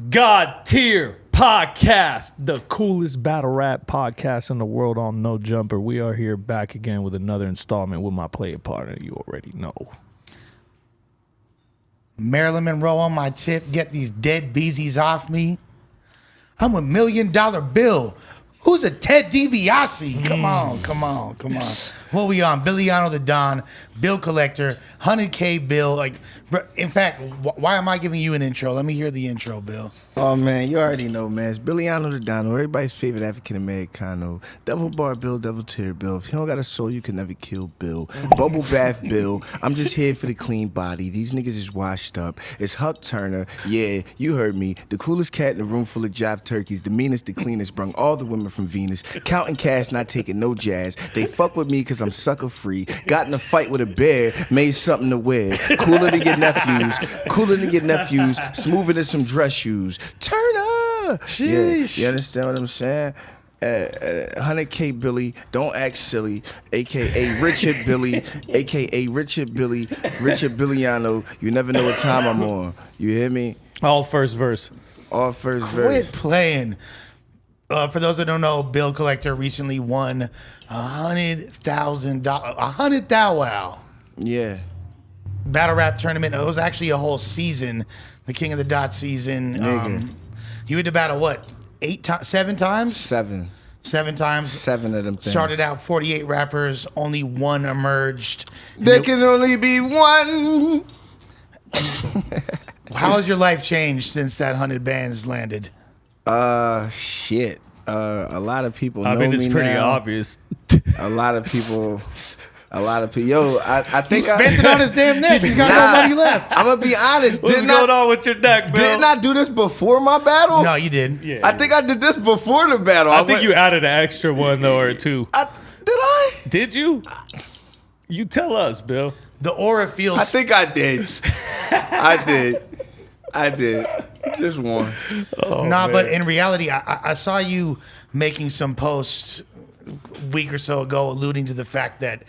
God tier podcast, the coolest battle rap podcast in the world on No Jumper. We are here back again with another installment with my player partner. You already know. Marilyn Monroe on my tip. Get these dead beezies off me. I'm $1 million bill. Who's a Ted DiBiase? Come on. What we on? Billiano the Don, bill collector, 100K bill. Like, in fact, why am I giving you an intro? Let me hear the intro, Bill. Oh, man, you already know, man. It's Billiano the Don, everybody's favorite African-Americano. Devil Bar Bill, Devil Tier Bill. If you don't got a soul, you can never kill Bill. Bubble Bath Bill. I'm just here for the clean body. These niggas is washed up. It's Huck Turner. Yeah, you heard me. The coolest cat in a room full of jive turkeys. The meanest, the cleanest. Brung all the women from Venus. Counting cash, not taking no jazz. They fuck with me because I'm sucker free. Got in a fight with a bear. Made something to wear. Cooler than your nephews. Smoother than some dress shoes. Turner. Sheesh. Yeah, you understand what I'm saying? 100K Billy, don't act silly, aka Richard Billy, Richard Billiano. You never know what time I'm on. You hear me? All first verse. Quit playing. For those that don't know, Bill Collector recently won $100,000. $100,000 wow. Yeah. Battle rap tournament. It was actually a whole season, the King of the Dot season. You had to battle what? 7 times? 7. 7 times. 7 of them things. Started out 48 rappers, only one emerged. There can only be one. How has your life changed since that 100 bands landed? Shit. A lot of people know me now. I mean, it's pretty obvious. A lot of people. Yo, I think he spent it on his damn neck. He got no money left. I'm gonna be honest. What's going on with your neck, Bill? Didn't I do this before my battle? No, you didn't. Yeah, I think I did this before the battle. I think you added an extra one though, or two. Did I? Did you? You tell us, Bill. The aura feels. I think I did. I did. Just one. Oh, but in reality, I saw you making some posts a week or so ago alluding to the fact that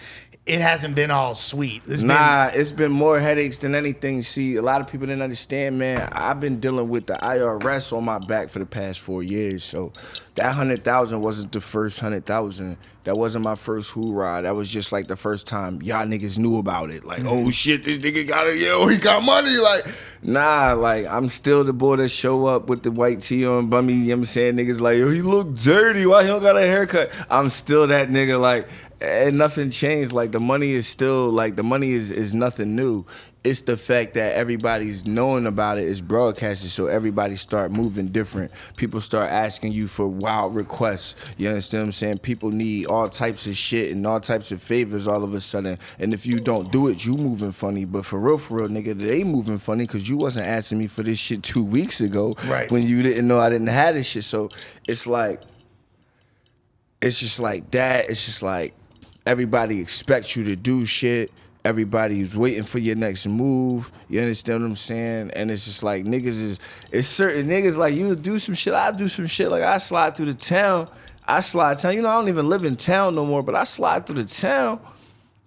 it hasn't been all sweet. It's been more headaches than anything. See, a lot of people didn't understand, man. I've been dealing with the IRS on my back for the past 4 years. So that 100,000 wasn't the first 100,000. That wasn't my first hoorah. That was just like the first time y'all niggas knew about it. Like, oh shit, this nigga got it. Yo, he got money. Like, like I'm still the boy that show up with the white tee on, bummy. You know what I'm saying? Niggas like, yo, he look dirty. Why he don't got a haircut? I'm still that nigga. Like, and nothing changed. Like, the money is still, like, the money is nothing new. It's the fact that everybody's knowing about it, is broadcasted, so everybody start moving different. People start asking you for wild requests. You understand what I'm saying? People need all types of shit and all types of favors all of a sudden. And if you don't do it, you moving funny. But for real, nigga, they moving funny because you wasn't asking me for this shit 2 weeks ago. Right. When you didn't know I didn't have this shit. So it's like, it's just like that. It's just like everybody expects you to do shit. Everybody's waiting for your next move. You understand what I'm saying? And it's just like it's certain niggas like you do some shit, I do some shit. Like I slide through the town. You know, I don't even live in town no more, but I slide through the town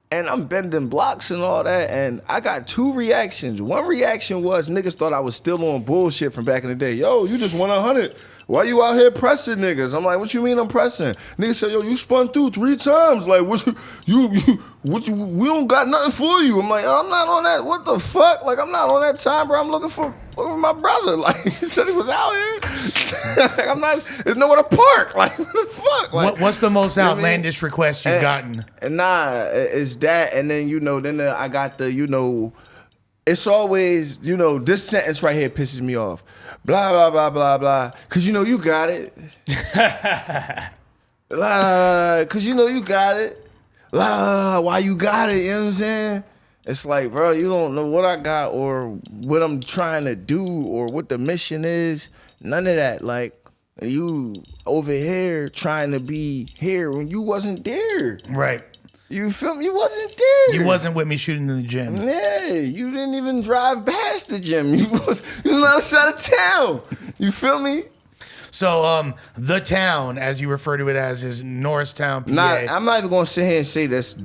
and I'm bending blocks and all that. And I got 2 reactions. One reaction was niggas thought I was still on bullshit from back in the day. Yo, you just won 100. Why you out here pressing niggas? I'm like, what you mean I'm pressing? Niggas say, yo, you spun through 3 times. Like, we don't got nothing for you. I'm like, I'm not on that. What the fuck? Like, I'm not on that time, bro. I'm looking for my brother. Like, he said he was out here. Like, I'm not, there's nowhere to park. Like, what the fuck? Like, what's the most outlandish request you've gotten? It's that. And then, then I got the, it's always, this sentence right here pisses me off. Blah, blah, blah, blah, blah. Because you got it. Blah, because you got it. Blah, why you got it, you know what I'm saying? It's like, bro, you don't know what I got or what I'm trying to do or what the mission is. None of that. Like, you over here trying to be here when you wasn't there. Right. You feel me? You wasn't there. You wasn't with me shooting in the gym. Yeah, you didn't even drive past the gym. You was on the other side of town. You feel me? So, the town, as you refer to it as, is Norristown, PA. I'm not even gonna sit here and say this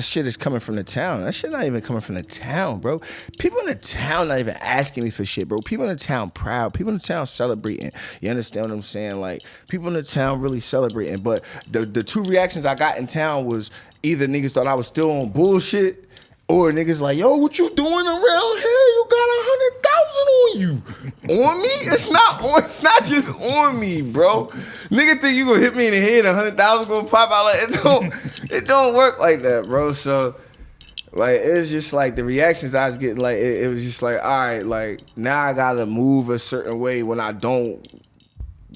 shit is coming from the town. That shit not even coming from the town, bro. People in the town not even asking me for shit, bro. People in the town proud. People in the town celebrating. You understand what I'm saying? Like, people in the town really celebrating. But the two reactions I got in town was either niggas thought I was still on bullshit, or niggas like, yo, what you doing around here? You got 100,000 on you. On me? It's not just on me, bro. Nigga think you gonna hit me in the head and 100,000 gonna pop out. Like, it don't work like that, bro. So, like, it's just like the reactions I was getting, like, it was just like, all right, like, now I gotta move a certain way when I don't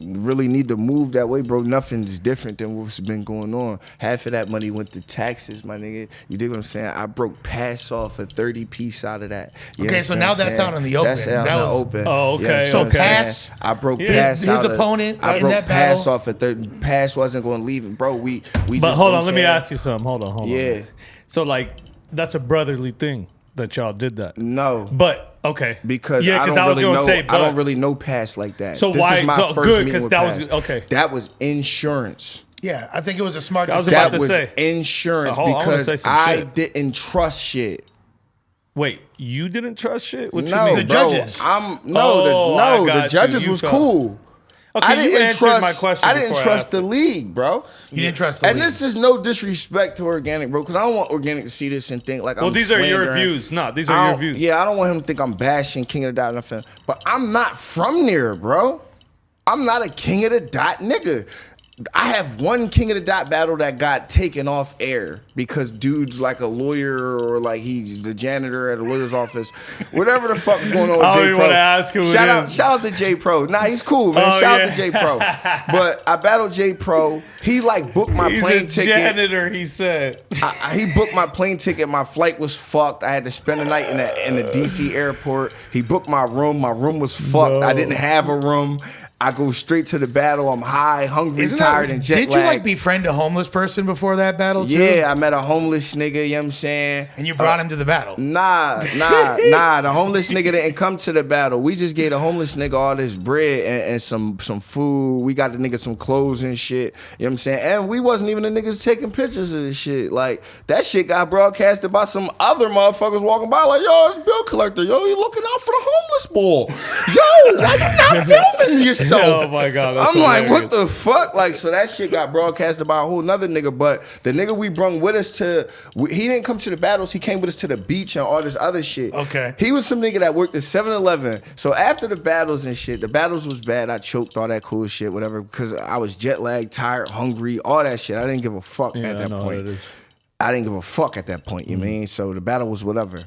really need to move that way, bro. Nothing's different than what's been going on. Half of that money went to taxes, my nigga. You dig what I'm saying? I broke pass off a 30 piece out of that. You okay, so now that's out in the open. That's out in the open. Oh, okay. You know so what I'm pass. saying? I broke pass out. His opponent I in broke that pass battle. off a 30. Pass wasn't going to leave it, bro. We But just, hold you know on, let what me I'm ask you something. Hold on. Yeah. So, like, that's a brotherly thing that y'all did that. No. But okay, Because yeah, I because don't I was really gonna know. say, I but don't really know pass like that. So this why- is my so first good, meeting 'cause with that was- pass. okay. That was insurance. Yeah, I think it was a smart I was decision. about That to was say. insurance I wanna because say some I shit. didn't trust shit. wait, you didn't trust shit? What No, you The mean? bro. judges. Oh, I The got you. judges You was felt- cool. Okay, I you didn't answered trust my question. I didn't before trust asked the it. league, bro. You didn't trust the And league. this is no disrespect to Organic, bro, because I don't want Organic to see this and think like I'm Well, these are your slandering. views. No, these I are your don't- views. Yeah, I don't want him to think I'm bashing King of the Dot nothing. But I'm not from there, bro. I'm not a King of the Dot nigga. I have one King of the Dot battle that got taken off air because dude's like a lawyer or like he's the janitor at a lawyer's office. Whatever the fuck is going on with I don't J even Pro. wanna ask who it is. Shout out to J Pro. Nah, he's cool, man. Oh, Shout yeah. out to J Pro. But I battled J Pro. He like booked my He's plane a ticket. janitor, he said. He booked my plane ticket. My flight was fucked. I had to spend the night in the DC airport. He booked my room. My room was fucked. No. I didn't have a room. I go straight to the battle. I'm high, hungry, tired, and jet Did you like lagged. befriend a homeless person before that battle too? Yeah, I met a homeless nigga, you know what I'm saying? And you brought him to the battle. Nah. The homeless nigga didn't come to the battle. We just gave the homeless nigga all this bread and some food. We got the nigga some clothes and shit. You know what I'm saying? And we wasn't even the niggas taking pictures of this shit. Like, that shit got broadcasted by some other motherfuckers walking by like, yo, it's bill collector. Yo, you looking out for the homeless ball. Yo, why you not filming yourself? Oh my God, that's I'm like, what hilarious. the fuck? Like, so that shit got broadcasted by a whole nother nigga. But the nigga we brung with us he didn't come to the battles. He came with us to the beach and all this other shit. Okay. He was some nigga that worked at 7-Eleven. So after the battles and shit, the battles was bad. I choked, all that cool shit, whatever, because I was jet lagged, tired, hungry, all that shit. I didn't give a fuck Yeah, at I that know how point. it is. I didn't give a fuck at that point, you mean? So the battle was whatever.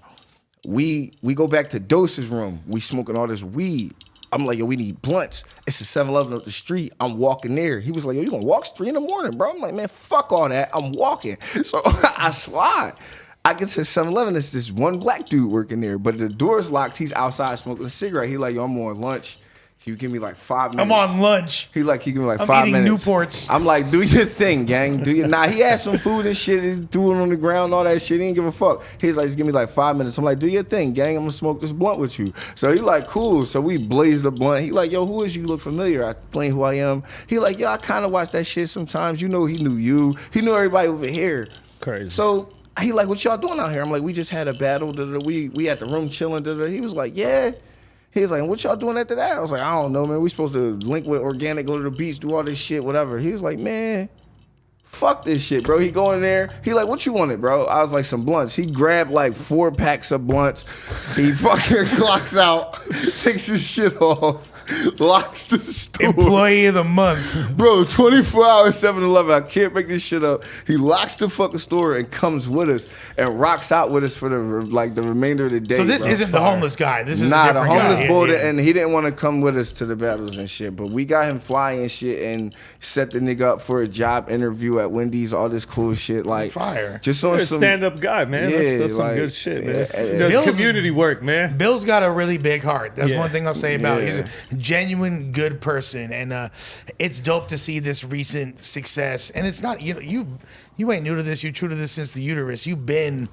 We go back to Dose's room. We smoking all this weed. I'm like, yo, we need blunts. It's a 7-Eleven up the street. I'm walking there. He was like, yo, you gonna walk 3 in the morning, bro? I'm like, man, fuck all that. I'm walking. So I slide. I get to 7-Eleven. It's this one black dude working there, but the door's locked. He's outside smoking a cigarette. He like, yo, I'm on lunch. Can you give me like 5 minutes? I'm on lunch. He like, you give me like I'm 5 eating minutes. Newports. I'm like, do your thing, gang. Do your Nah, he had some food and shit. He threw it on the ground, all that shit. He didn't give a fuck. He's like, just give me like 5 minutes. I'm like, do your thing, gang. I'm gonna smoke this blunt with you. So he like, cool. So we blazed the blunt. He like, yo, who is you? Look familiar. I explain who I am. He like, yo, I kind of watch that shit sometimes. You know, he knew you. He knew everybody over here. Crazy. So he like, what y'all doing out here? I'm like, we just had a battle. We at the room chilling. He was like, yeah. He was like, what y'all doing after that? I was like, I don't know, man. We supposed to link with Organic, go to the beach, do all this shit, whatever. He was like, man, fuck this shit, bro. He go in there. He like, what you wanted, bro? I was like, some blunts. He grabbed like 4 packs of blunts. He fucking clocks out, takes his shit off, locks the store. Employee of the month. Bro, 24 hours 7-Eleven. I can't make this shit up. He locks the fucking store and comes with us and rocks out with us for the remainder of the day. So this bro. isn't the homeless guy. This is a Nah, the different homeless guy. boy, Yeah. and he didn't want to come with us to the battles and shit. But we got him flying and shit and set the nigga up for a job interview at Wendy's, all this cool shit. Like, Fire. just on You're a some stand-up guy, man. Yeah, That's some like, good shit, man. yeah, He does Bill's- community work, man. Bill's got a really big heart. That's Yeah. one thing I'll say about Yeah. him. genuine good person, and it's dope to see this recent success. And it's not you ain't new to this. You're true to this since the uterus. You've been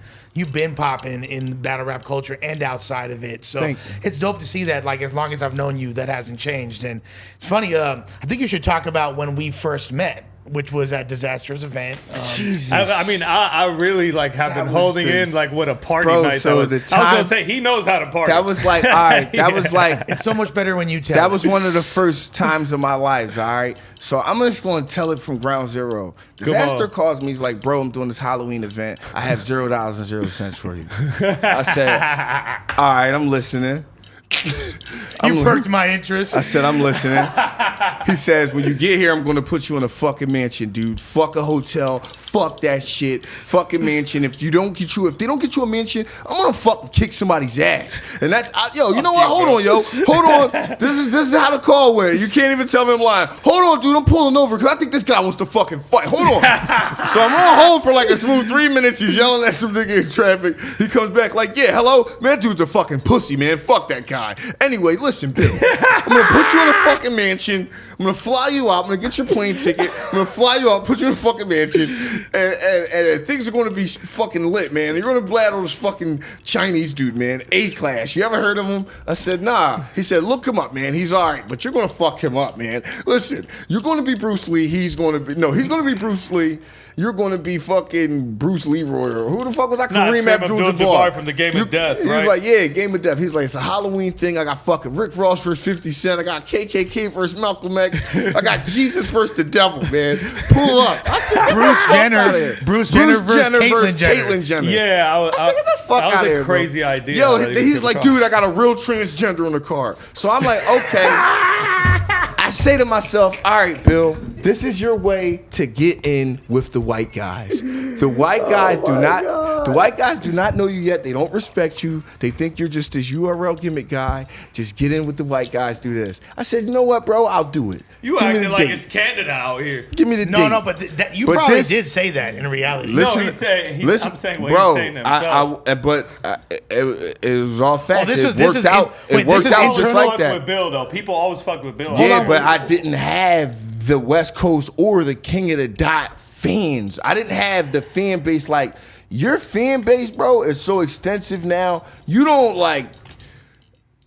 popping in battle rap culture and outside of it. So it's dope to see that. Like as long as I've known you, that hasn't changed. And it's funny. I think you should talk about when we first met, which was at Dizaster's event. Jesus. I really like have been holding in like what a party night so that was. I was gonna say he knows how to party. That was like, all right. That was like, It's so much better when you tell. that was one of the first times of my life. All right. So I'm just going to tell it from ground zero. Disaster calls me. He's like, bro, I'm doing this Halloween event. I have $0.00 for you. I said, all right, I'm listening. You perked my interest. I said, I'm listening. He says, when you get here, I'm going to put you in a fucking mansion, dude. Fuck a hotel. Fuck that shit. Fucking mansion. If they don't get you a mansion, I'm going to fucking kick somebody's ass. And that's, you know what? Hold on, yo. Hold on. This is how the call went. You can't even tell me I'm lying. Hold on, dude. I'm pulling over because I think this guy wants to fucking fight. Hold on. So I'm on hold for like a smooth 3 minutes. He's yelling at some nigga in traffic. He comes back like, yeah, hello? Man, that dude's a fucking pussy, man. Fuck that guy. Anyway, listen, Bill. I'm gonna put you in a fucking mansion. I'm gonna fly you out. I'm gonna get your plane ticket. I'm gonna fly you out, put you in a fucking mansion, and things are gonna be fucking lit, man. You're gonna battle this fucking Chinese dude, man. A-Class. You ever heard of him? I said, nah. He said, look him up, man. He's all right, but you're gonna fuck him up, man. Listen, you're gonna be Bruce Lee. He's gonna be Bruce Lee. You're going to be fucking Bruce Leroy or who the fuck was I? Kareem Abdul-Jabbar from the Game of Death, right? He's like, yeah, Game of Death. He's like, it's a Halloween thing. I got fucking Rick Ross versus 50 Cent. I got KKK versus Malcolm X. I got Jesus versus the devil, man. Pull up. I said, Bruce Jenner versus Caitlyn Jenner. Yeah, I said, get the fuck out of here, that was a crazy idea. Yo, he's like, dude, I got a real transgender in the car. So I'm like, okay. I say to myself, all right, Bill, this is your way to get in with the white guys. The white guys do not know you yet. They don't respect you. They think you're just this URL gimmick guy. Just get in with the white guys. Do this. I said, you know what, bro? I'll do it. You acting like it's Canada out here. Give me the date. No, but you probably did say that in reality. Listen, I'm saying what he's saying himself. It was all facts. It worked out just like that. With Bill, though. People always fuck with Bill. Yeah, but I didn't have the West Coast or the King of the Dot fans. I didn't have the fan base. Like, your fan base, bro, is so extensive now. You don't like.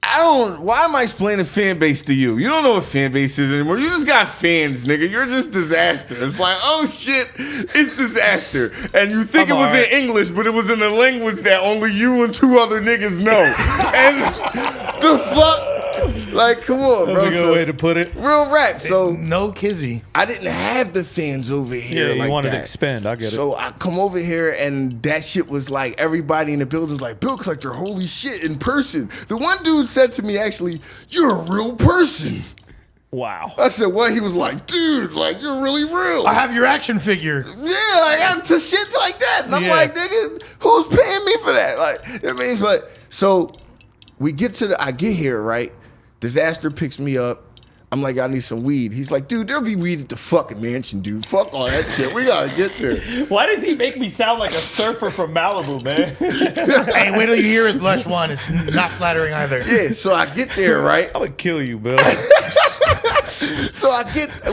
Why am I explaining fan base to you? You don't know what fan base is anymore. You just got fans, nigga. You're just Dizaster. It's like, oh shit, it's Dizaster. And you think it was in English, but it was in a language that only you and 2 other niggas know. And the fuck? Like, come on, bro. That's a good way to put it. Real rap. So no kizzy. I didn't have the fans over here. Yeah, you like wanted that. to expand. I get it. So I come over here and that shit was like everybody in the building was like, Bill Collector, holy shit, in person. The one dude said to me, actually, you're a real person. Wow. I said, what? He was like, dude, like, you're really real. I have your action figure. Yeah, like, to shit like that. And I'm like, nigga, who's paying me for that? Like, it means, but so I get here, right? Dizaster picks me up. I'm like, I need some weed. He's like, dude, there'll be weed at the fucking mansion, dude. Fuck all that shit. We gotta get there. Why does he make me sound like a surfer from Malibu, man? Hey, wait till you hear his blush one. It's not flattering either. Yeah, so I get there, right? I would kill you, Bill. So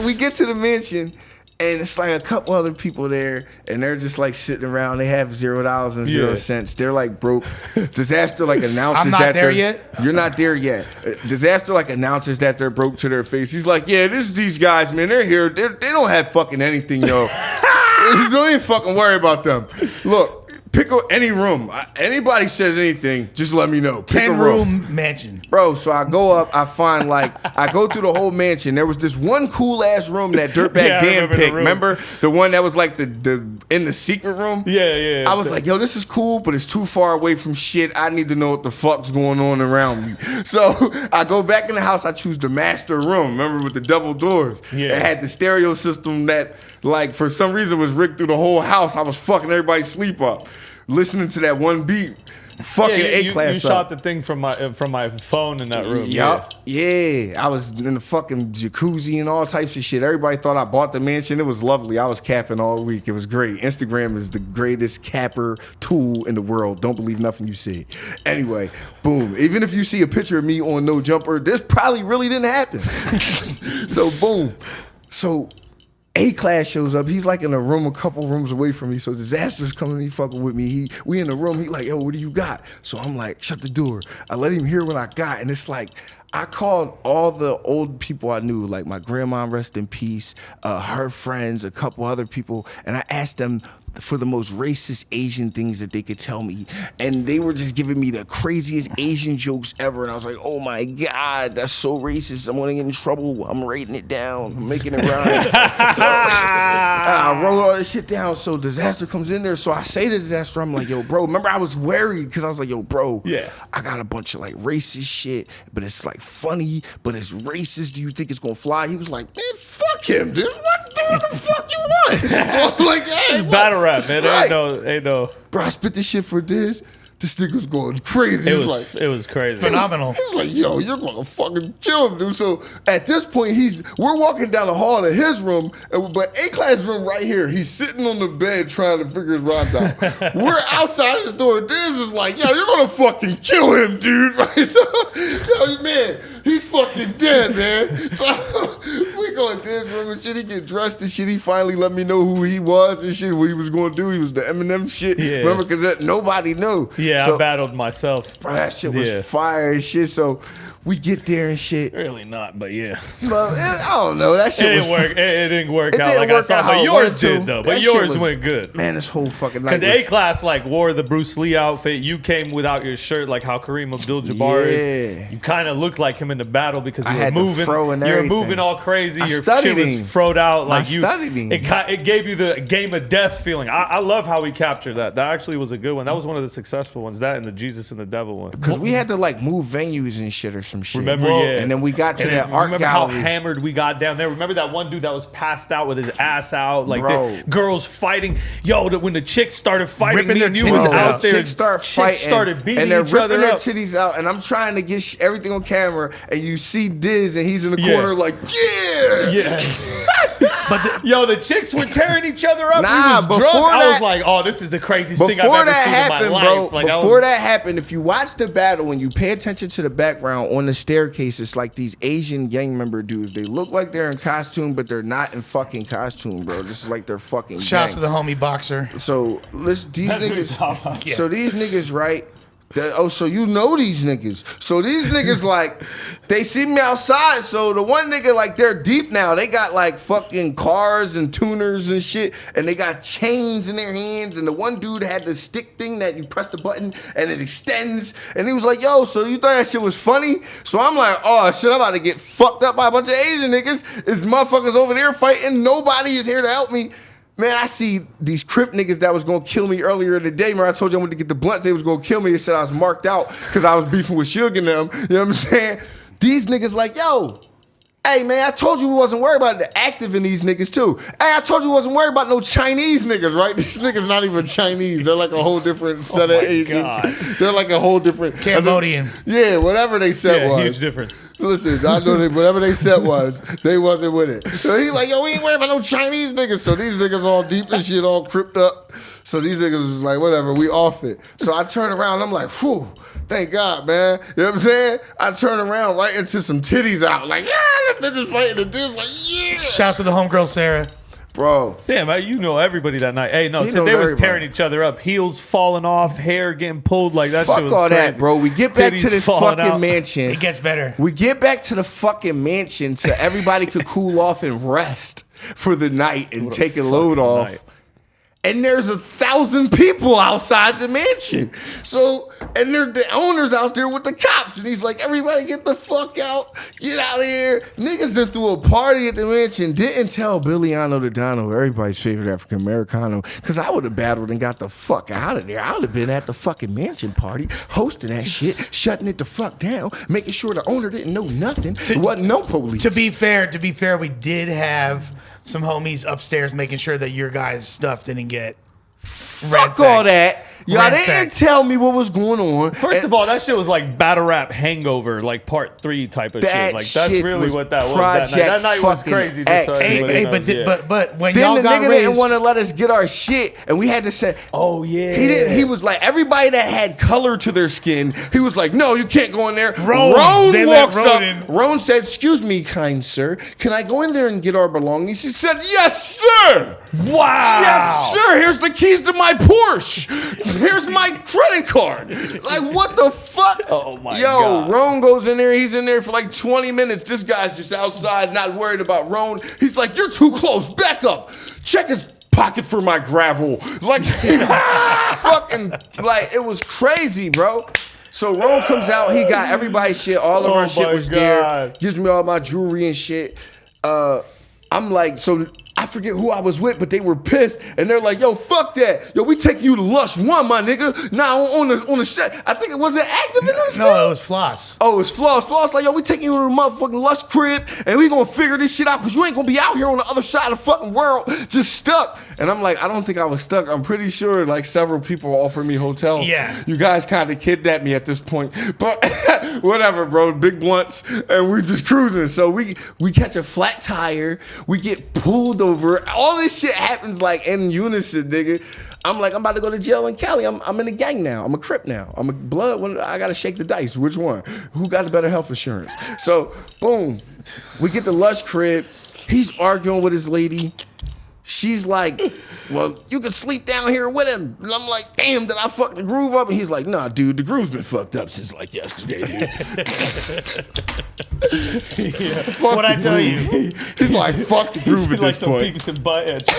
we get to the mansion. And it's like a couple other people there, and they're just like sitting around. They have $0.00. They're like broke. Dizaster like announces I'm not that there yet. You're not there yet. Dizaster like announces that they're broke to their face. He's like, yeah, this is these guys, man. They're here. They don't have fucking anything, yo. Don't even fucking worry about them. Look. Pick any room. Anybody says anything, just let me know. Pick 10-room mansion. Bro, so I go up, I find I go through the whole mansion. There was this one cool ass room that Dirtbag Dan picked. Remember? The one that was like the in the secret room? Yeah. I was like, yo, this is cool, but it's too far away from shit. I need to know what the fuck's going on around me. So I go back in the house, I choose the master room, remember, with the double doors. Yeah. It had the stereo system that, like, for some reason was rigged through the whole house. I was fucking everybody's sleep up. Listening to that one beat. fucking A-class You shot the thing from my phone in that room. Yup. Yeah. I was in the fucking jacuzzi and all types of shit. Everybody thought I bought the mansion. It was lovely. I was capping all week. It was great. Instagram is the greatest capper tool in the world. Don't believe nothing you see. Anyway, boom. Even if you see a picture of me on No Jumper, this probably really didn't happen. So boom. So A-Class shows up. He's like in a room a couple rooms away from me. So Dizaster's coming, he fucking with me. We in the room. He like, yo, what do you got? So I'm like, shut the door. I let him hear what I got. And it's like, I called all the old people I knew, like my grandma, rest in peace, her friends, a couple other people. And I asked them for the most racist Asian things that they could tell me. And they were just giving me the craziest Asian jokes ever. And I was like, oh my God, that's so racist. I'm gonna get in trouble. I'm writing it down. I'm making it right. So I wrote all this shit down. So Dizaster comes in there. So I say to Dizaster, I'm like, yo, bro, remember I was worried because I was like, yo, bro, I got a bunch of like racist shit, but it's like funny, but it's racist. Do you think it's gonna fly? He was like, man, fuck him, dude. What the fuck you want? So I'm like, hey, battle rap, man. Right. Ain't no. Bro, I spit this shit for this. This nigga's going crazy. It was crazy. Phenomenal. He's like, yo, you're gonna fucking kill him, dude. So at this point, we're walking down the hall to his room, but A-Class room right here. He's sitting on the bed trying to figure his rhymes out. We're outside his door. Diz is like, yo, you're gonna fucking kill him, dude. Right? So, yo, man, he's fucking dead, man. So we go in Diz's room and shit. He get dressed and shit. He finally let me know who he was and shit, what he was gonna do. He was the Eminem shit. Yeah. Remember, because nobody knew. Yeah, so, I battled myself. Bro, that shit was fire and shit. So we get there and shit. Really not, but yeah. But I don't know. That shit It didn't work. It didn't work out didn't like I work saw. out how But it yours went to. did though. But That shit yours was- went good. Man, this whole fucking night. Because A-Class like wore the Bruce Lee outfit. You came without your shirt, like how Kareem Abdul-Jabbar is. You kind of looked like him in the battle because you I were had the moving. fro and You were everything. moving all crazy. I Your studied shit was him. froed out. Like I studied him. It gave you the game of death feeling. I love how we captured that. That actually was a good one. That was one of the successful ones. That and the Jesus and the Devil one. Because we had to like move venues and shit or some shit. Remember, yeah. And then we got to And that then art remember gallery. how hammered we got down there? Remember that one dude that was passed out with his ass out? Like Bro. the girls fighting. Yo, when the chicks started fighting, Ripping me their and you titties was out. out there. Chicks start fighting, started beating and they're each ripping other their up. titties out, and I'm trying to get everything on camera, and you see Diz, and he's in the Yeah. corner like, yeah. But the chicks were tearing each other up. Nah, we was drunk. before I was that- like, oh, this is the craziest thing I've Before ever that seen happened, in my bro. life. Like, Before that happened, if you watch the battle and you pay attention to the background on the staircase, it's like these Asian gang member dudes. They look like they're in costume, but they're not in fucking costume, bro. This is like their fucking Shouts gang. to the homie boxer. So listen, these That's what niggas. he's talking about. So these niggas, right? So you know these niggas. So these niggas like they see me outside. So the one nigga like they're deep now. They got like fucking cars and tuners and shit, and they got chains in their hands. And the one dude had the stick thing that you press the button and it extends. And he was like, "Yo, so you thought that shit was funny?" So I'm like, "Oh shit, I'm about to get fucked up by a bunch of Asian niggas. It's motherfuckers over there fighting. Nobody is here to help me." Man, I see these Crip niggas that was gonna kill me earlier in the day. Man, I told you I went to get the blunts. They was gonna kill me. They said I was marked out because I was beefing with Suge and them. You know what I'm saying? These niggas like, yo, hey man, I told you we wasn't worried about the active in these niggas too. Hey, I told you we wasn't worried about no Chinese niggas, right? These niggas not even Chinese. They're like a whole different set of Asians. God. They're like a whole different Cambodian. Yeah, whatever they said was. huge difference. Listen, I know that whatever they said was, they wasn't with it. So he like, yo, we ain't worried about no Chinese niggas. So these niggas all deep and shit, all crypt up. So these niggas was like, whatever, we off it. So I turn around, I'm like, whew, thank God, man. You know what I'm saying? I turn around right into some titties out. Like, yeah, that bitch is fighting the dudes. Like, yeah. Shouts to the homegirl Sarah. Bro. Damn, you know everybody that night. Hey, no, He so knows they was everybody. tearing each other up, heels falling off, hair getting pulled like that. Fuck shit was all crazy. that, bro. We get back to Titties this falling fucking out. mansion. It gets better. We get back to the fucking mansion so everybody could cool off and rest for the night and take a load fucking off. night. And there's 1,000 people outside the mansion. So, and they're the owners out there with the cops. And he's like, everybody get the fuck out. Get out of here. Niggas done threw a party at the mansion. Didn't tell Billiano the Dono, everybody's favorite African Americano, because I would have battled and got the fuck out of there. I would have been at the fucking mansion party, hosting that shit, shutting it the fuck down, making sure the owner didn't know nothing. There wasn't no police. To be fair, we did have some homies upstairs making sure that your guys' stuff didn't get Fuck all that. Y'all didn't tell me what was going on. First of all, that shit was like battle rap hangover, like part 3 type of shit. Like that's really what that was. That night was crazy. But when then y'all the got nigga raised, didn't want to let us get our shit, and we had to say, "Oh yeah." He didn't. He was like, everybody that had color to their skin, he was like, "No, you can't go in there." Roan walks up. Roan said, "Excuse me, kind sir, can I go in there and get our belongings?" He said, "Yes, sir." Wow. Yes, sir. Here's the keys to my Porsche. Here's my credit card. Like, what the fuck? Oh my God. Yo, Roan goes in there. He's in there for like 20 minutes. This guy's just outside, not worried about Roan. He's like, "You're too close. Back up. Check his pocket for my gravel." Like, fucking, like, it was crazy, bro. So Roan comes out. He got everybody's shit. All of our shit was there. Gives me all my jewelry and shit. I'm like, so I forget who I was with, but they were pissed, and they're like, "Yo, fuck that. Yo, we taking you to Lush 1, my nigga. Now on the set. I think it was active in them still? No, it was Floss. Oh, it's Floss. Floss like, "Yo, we taking you to the motherfucking Lush crib, and we gonna figure this shit out, because you ain't gonna be out here on the other side of the fucking world just stuck." And I'm like, I don't think I was stuck. I'm pretty sure like several people offered me hotels. Yeah. You guys kind of kidnapped me at this point. But whatever, bro. Big blunts, and we're just cruising. So we catch a flat tire. We get pulled over. All this shit happens like in unison, nigga. I'm like, I'm about to go to jail in Cali. I'm in a gang now. I'm a Crip now. I'm a blood. I gotta shake the dice. Which one? Who got the better health insurance? So, boom. We get the Lush crib. He's arguing with his lady. She's like, "Well, you can sleep down here with him." And I'm like, "Damn, did I fuck the groove up?" And he's like, "Nah, dude, the groove's been fucked up since like yesterday, dude." What I tell you? He's like, "Fuck the groove at like this point." Beavis and Butt-Head.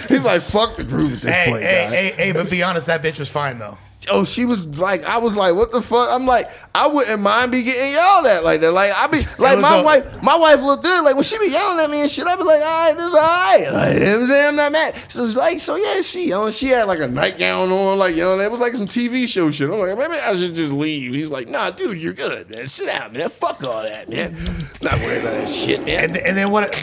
He's like, "Fuck the groove at this point." Hey, but be honest, that bitch was fine though. Oh, she was like, I was like, what the fuck? I'm like, I wouldn't mind be getting yelled at like that. Like, I be like, my wife look good. Like, when she be yelling at me and shit, I be like, all right, this all right. Like, you know what I'm saying? I'm not mad. So it's like, so yeah, she had like a nightgown on, like, you know, it was like some TV show shit. I'm like, maybe I should just leave. He's like, "Nah, dude, you're good, man. Sit down, man. Fuck all that, man. Not worried about that shit, man." And then what?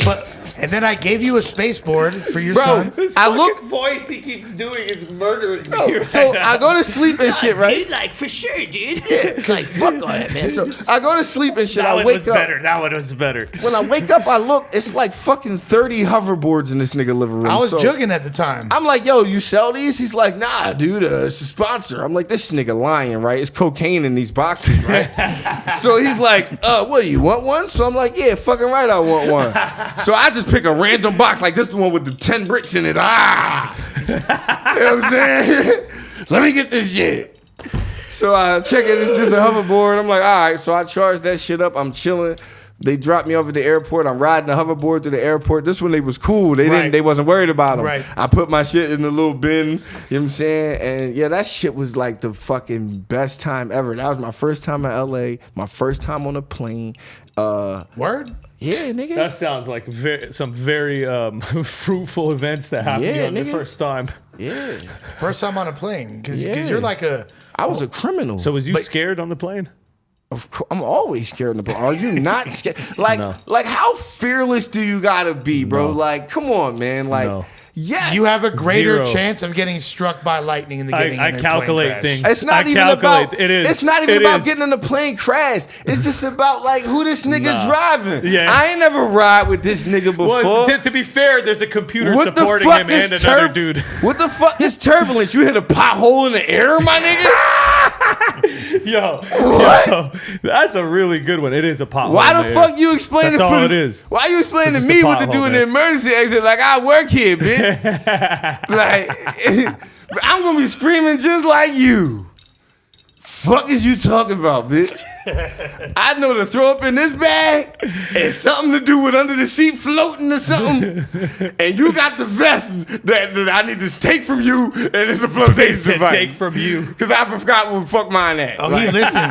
And then I gave you a space board for your son. I look voice he keeps doing is murdering me. Bro, so I go to sleep and shit, right? Dude, like, for sure, dude. Yeah, like, fuck all that, man. So I go to sleep and shit. I wake up. That one was better. When I wake up, I look. It's like fucking 30 hoverboards in this nigga living room. I was jugging at the time. I'm like, "Yo, you sell these?" He's like, "Nah, dude, it's a sponsor." I'm like, "This nigga lying, right? It's cocaine in these boxes, right?" So he's like, "What, do you want one?" So I'm like, "Yeah, fucking right, I want one." So I just pick a random box, like this is the one with the 10 bricks in it. You know what I'm saying? Let me get this shit. So I check it. It's just a hoverboard. I'm like, all right. So I charge that shit up. I'm chilling. They dropped me off at the airport. I'm riding the hoverboard to the airport. This one, they was cool. They wasn't worried about them. Right. I put my shit in the little bin. You know what I'm saying? And yeah, that shit was like the fucking best time ever. That was my first time in LA. My first time on a plane. Word? Yeah, nigga. That sounds like some very fruitful events that happened to you on the first time. Yeah. First time on a plane. Because you're like I was a criminal. So was you scared on the plane? Of course, I'm always scared of the Are you not scared? Like how fearless do you gotta be, bro? No. Like, come on, man. Like, No. yes. you have a greater 0. chance of getting struck by lightning than getting I in a calculate plane crash. things. It's not I even calculate. about. It is. It's not even It about is. getting in the plane crash. It's just about like who this nigga driving. Yeah. I ain't never ride with this nigga before. Well, to be fair, there's a computer What the supporting fuck him is and another dude. What the fuck is turbulence? You hit a pothole in the air, my nigga? Yo, that's a really good one. It is a pothole. Why the fuck you explaining That's all it is. Why you explaining to It's me just a what to do pothole, in the man. emergency exit? Like, I work here, bitch. Like, I'm gonna be screaming just like you. Fuck is you talking about, bitch? I know to throw up in this bag and something to do with under the seat floating or something. And you got the vest that I need to take from you, and it's a flotation device. Take from you. Because I forgot what the fuck mine at. Oh, Like,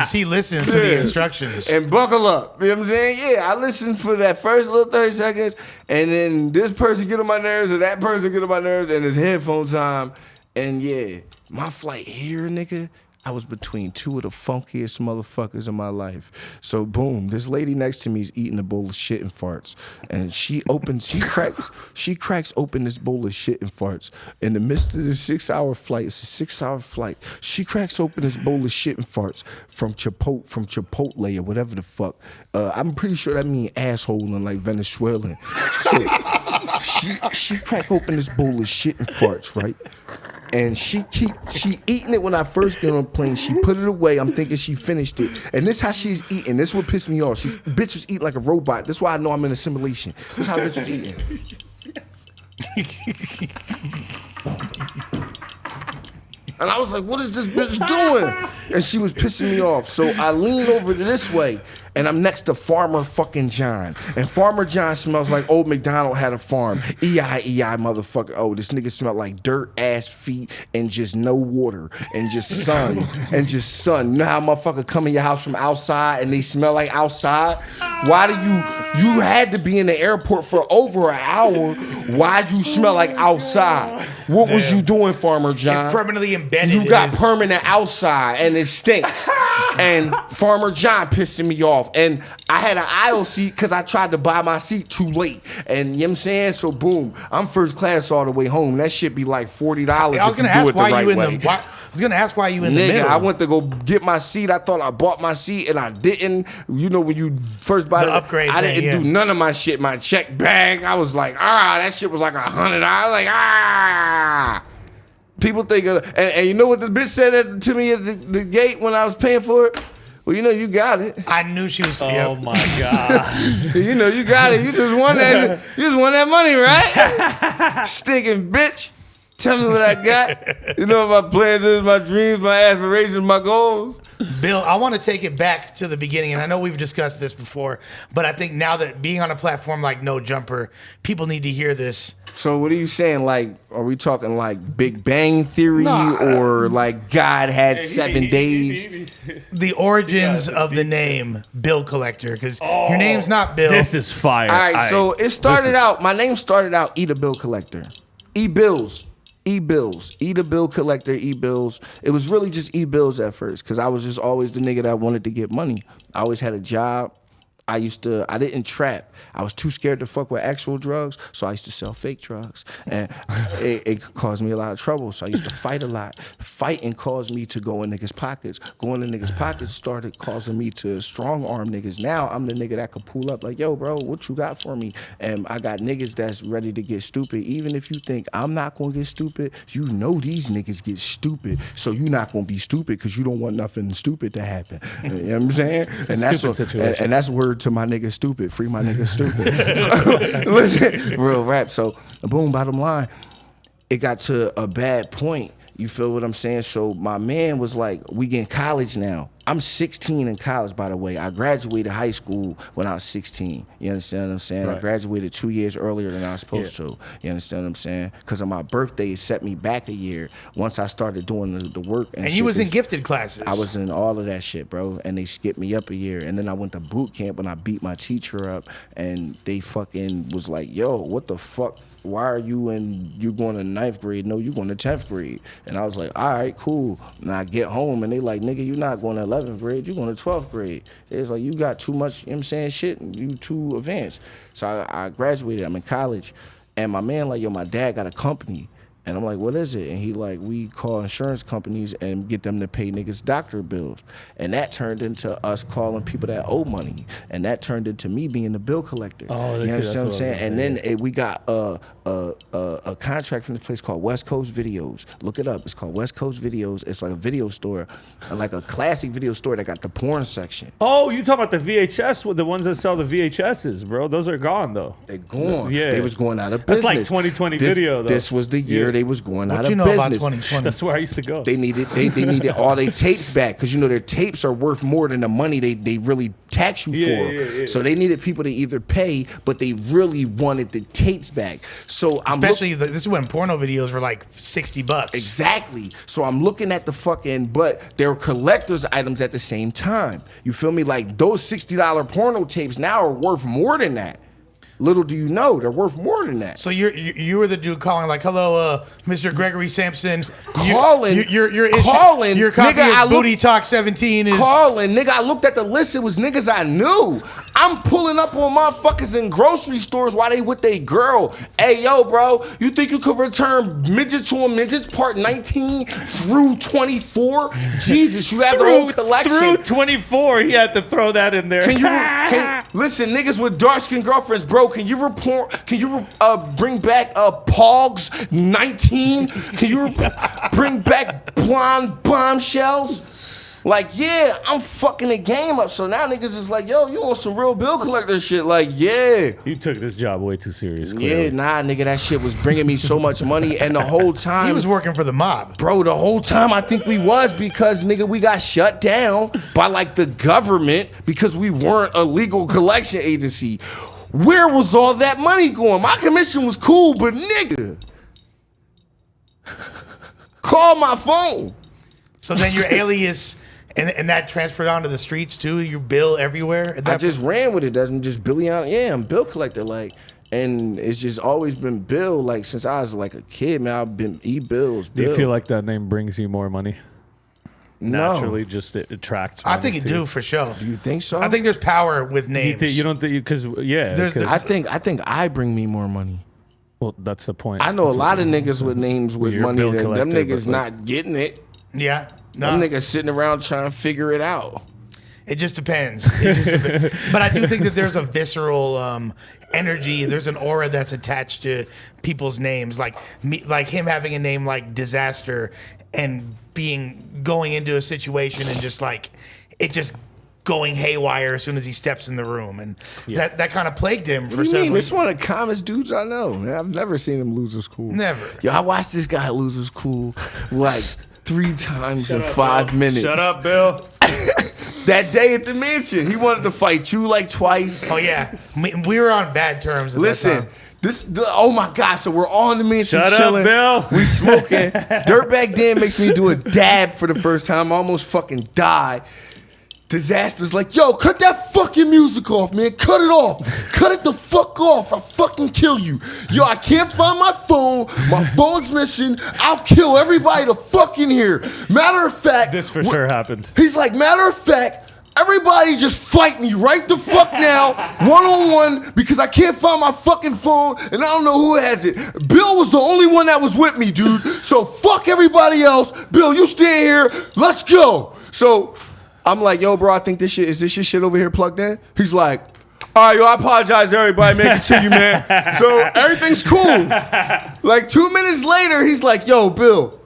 he listens to the instructions. and buckle up. You know what I'm saying? Yeah, I listened for that first little 30 seconds, and then this person get on my nerves, or that person get on my nerves, and it's headphone time. And yeah, my flight here, nigga, I was between two of the funkiest motherfuckers in my life. So boom, this lady next to me is eating a bowl of shit and farts. And she cracks open this bowl of shit and farts. In the midst of this 6-hour flight, it's a 6-hour flight. She cracks open this bowl of shit and farts from Chipotle or whatever the fuck. I'm pretty sure that means asshole in like Venezuelan. So she crack open this bowl of shit and farts, right? And she eating it when I first get on the plane. She put it away. I'm thinking she finished it. And this how she's eating. This what pissed me off. Bitch was eating like a robot. That's why I know I'm in a simulation. This how bitch was eating. And I was like, what is this bitch doing? And she was pissing me off. So I lean over to this way, and I'm next to Farmer fucking John. And Farmer John smells like old McDonald had a farm. E-I-E-I, motherfucker. Oh, this nigga smelled like dirt ass feet and just no water and just sun and just sun. You know how motherfucker come in your house from outside and they smell like outside? Why do you had to be in the airport for over an hour? Why'd you smell like outside? What was you doing, Farmer John? It's permanently embedded. You got permanent outside and it stinks. And Farmer John pissing me off. And I had an aisle seat because I tried to buy my seat too late. And you know what I'm saying? So boom, I'm first class all the way home. That shit be like $40 if you do it the right way. I was gonna ask why you in the middle. I went to go get my seat. I thought I bought my seat and I didn't. You know when you first buy the upgrade, I didn't do none of my shit. My check bag. I was like, that shit was like $100. People think and you know what the bitch said to me at the gate when I was paying for it? Well, you know you got it. I knew she was. Oh my God! You know you got it. You just won that. You just won that money, right? Stinking bitch. Tell me what I got. You know my plans is, my dreams, my aspirations, my goals. Bill, I want to take it back to the beginning, and I know we've discussed this before, but I think now that being on a platform like No Jumper, people need to hear this. So what are you saying? Like, are we talking like Big Bang Theory or like God had 7 days? The origins of the name Bill Collector, because your name's not Bill. This is fire. All right, so it started out, my name started out Eat a Bill Collector. E-Bills. E-Bills. Eat a Bill Collector, E-Bills. It was really just E-Bills at first because I was just always the nigga that wanted to get money. I always had a job. I didn't trap. I was too scared to fuck with actual drugs, so I used to sell fake drugs. And it caused me a lot of trouble, so I used to fight a lot. Fighting caused me to go in niggas' pockets. Going in niggas' pockets started causing me to strong arm niggas. Now I'm the nigga that could pull up like, yo, bro, what you got for me? And I got niggas that's ready to get stupid. Even if you think I'm not gonna get stupid, you know these niggas get stupid, so you not gonna be stupid because you don't want nothing stupid to happen. You know what I'm saying? And that's word to my nigga stupid. Free my nigga stupid. So, listen, real rap. So boom, bottom line, it got to a bad point. You feel what I'm saying? So my man was like, we in college now. I'm 16 in college, by the way. I graduated high school when I was 16. You understand what I'm saying? Right. I graduated 2 years earlier than I was supposed to. You understand what I'm saying? Because of my birthday, it set me back a year once I started doing the work. And you was in gifted classes. I was in all of that shit, bro. And they skipped me up a year. And then I went to boot camp and I beat my teacher up. And they fucking was like, yo, what the fuck? Why are you going to 9th grade? No, you going to 10th grade. And I was like, all right, cool. And I get home and they like, nigga, you not going to 11th grade, you going to 12th grade. It's like, you got too much, you know what I'm saying, shit, and you too advanced. So I graduated, I'm in college. And my man like, yo, my dad got a company. And I'm like, what is it? And he like, we call insurance companies and get them to pay niggas doctor bills. And that turned into us calling people that owe money. And that turned into me being the bill collector. Oh, you understand what I'm saying? And then we got a contract from this place called West Coast Videos. Look it up. It's called West Coast Videos. It's like a video store, like a classic video store that got the porn section. Oh, you talking about the VHS with the ones that sell the VHSs, bro? Those are gone though. They're gone. Yeah, they was going out of business. That's like 2020 video though. This was the year they was going out of business. What you know about 2020? That's where I used to go. They needed all their tapes back because you know their tapes are worth more than the money they really tax you for. Yeah. So they needed people to either pay, but they really wanted the tapes back. So this is when porno videos were like $60. Exactly. So I'm looking at the fucking, but they're collector's items at the same time. You feel me? Like those $60 porno tapes now are worth more than that. Little do you know, they're worth more than that. So you were the dude calling like, "Hello, Mr. Gregory Sampson." Calling, your copy nigga, of Booty Talk 17 is calling, nigga. I looked at the list. It was niggas I knew. I'm pulling up on motherfuckers in grocery stores while they with they girl. Hey, yo, bro, you think you could return Midgets on Midgets part 19 through 24? Jesus, you have the whole collection. Through 24, he had to throw that in there. Listen, niggas with dark skinned girlfriends, bro? Can you bring back Pogs 19? Can you bring back blonde bombshells? Like, yeah, I'm fucking the game up. So now niggas is like, yo, you want some real bill collector shit? Like, yeah. You took this job way too serious. Clearly. Yeah, nah, nigga, that shit was bringing me so much money. And the whole time. He was working for the mob. Bro, the whole time I think we was because, nigga, we got shut down by, like, the government because we weren't a legal collection agency. Where was all that money going? My commission was cool, but nigga, call my phone. So then your alias... And that transferred onto the streets too. You bill everywhere. I just ran with it. Doesn't just Billy out. Yeah, I'm bill collector. Like, and it's just always been Bill. Like since I was like a kid, man, I've been bills. Do you feel like that name brings you more money? No. Naturally, just it attracts. I think it do for sure. Do you think so? I think there's power with names. You don't think because I think I bring me more money. Well, that's the point. I know a lot of niggas with names with money. Them niggas not getting it. Yeah. No. Them niggas sitting around trying to figure it out. It just depends. But I do think that there's a visceral energy. There's an aura that's attached to people's names, like him having a name like Dizaster and going into a situation and just like it just going haywire as soon as he steps in the room, and that kind of plagued him for several. This one of the calmest dudes I know. Man, I've never seen him lose his cool. Never. Yo, I watched this guy lose his cool like 3 times in 5 minutes. Shut up, Bill. That day at the mansion, he wanted to fight you like twice. Oh yeah, we were on bad terms. Listen, oh my God! So we're all in the mansion chilling. Shut up, Bill. We smoking. Dirtbag Dan makes me do a dab for the first time. I almost fucking die. Dizaster's like, yo, cut that fucking music off, man. Cut it off. Cut it the fuck off. I'll fucking kill you. Yo, I can't find my phone. My phone's missing. I'll kill everybody the fuck in here. Matter of fact. This for sure happened. He's like, matter of fact, everybody just fight me right the fuck now, one-on-one, because I can't find my fucking phone and I don't know who has it. Bill was the only one that was with me, dude. So fuck everybody else. Bill, you stay here. Let's go. So I'm like, yo, bro, I think this your shit over here plugged in? He's like, all right, yo, I apologize to everybody, man. Continue, man. So everything's cool. Like 2 minutes later, he's like, yo, Bill,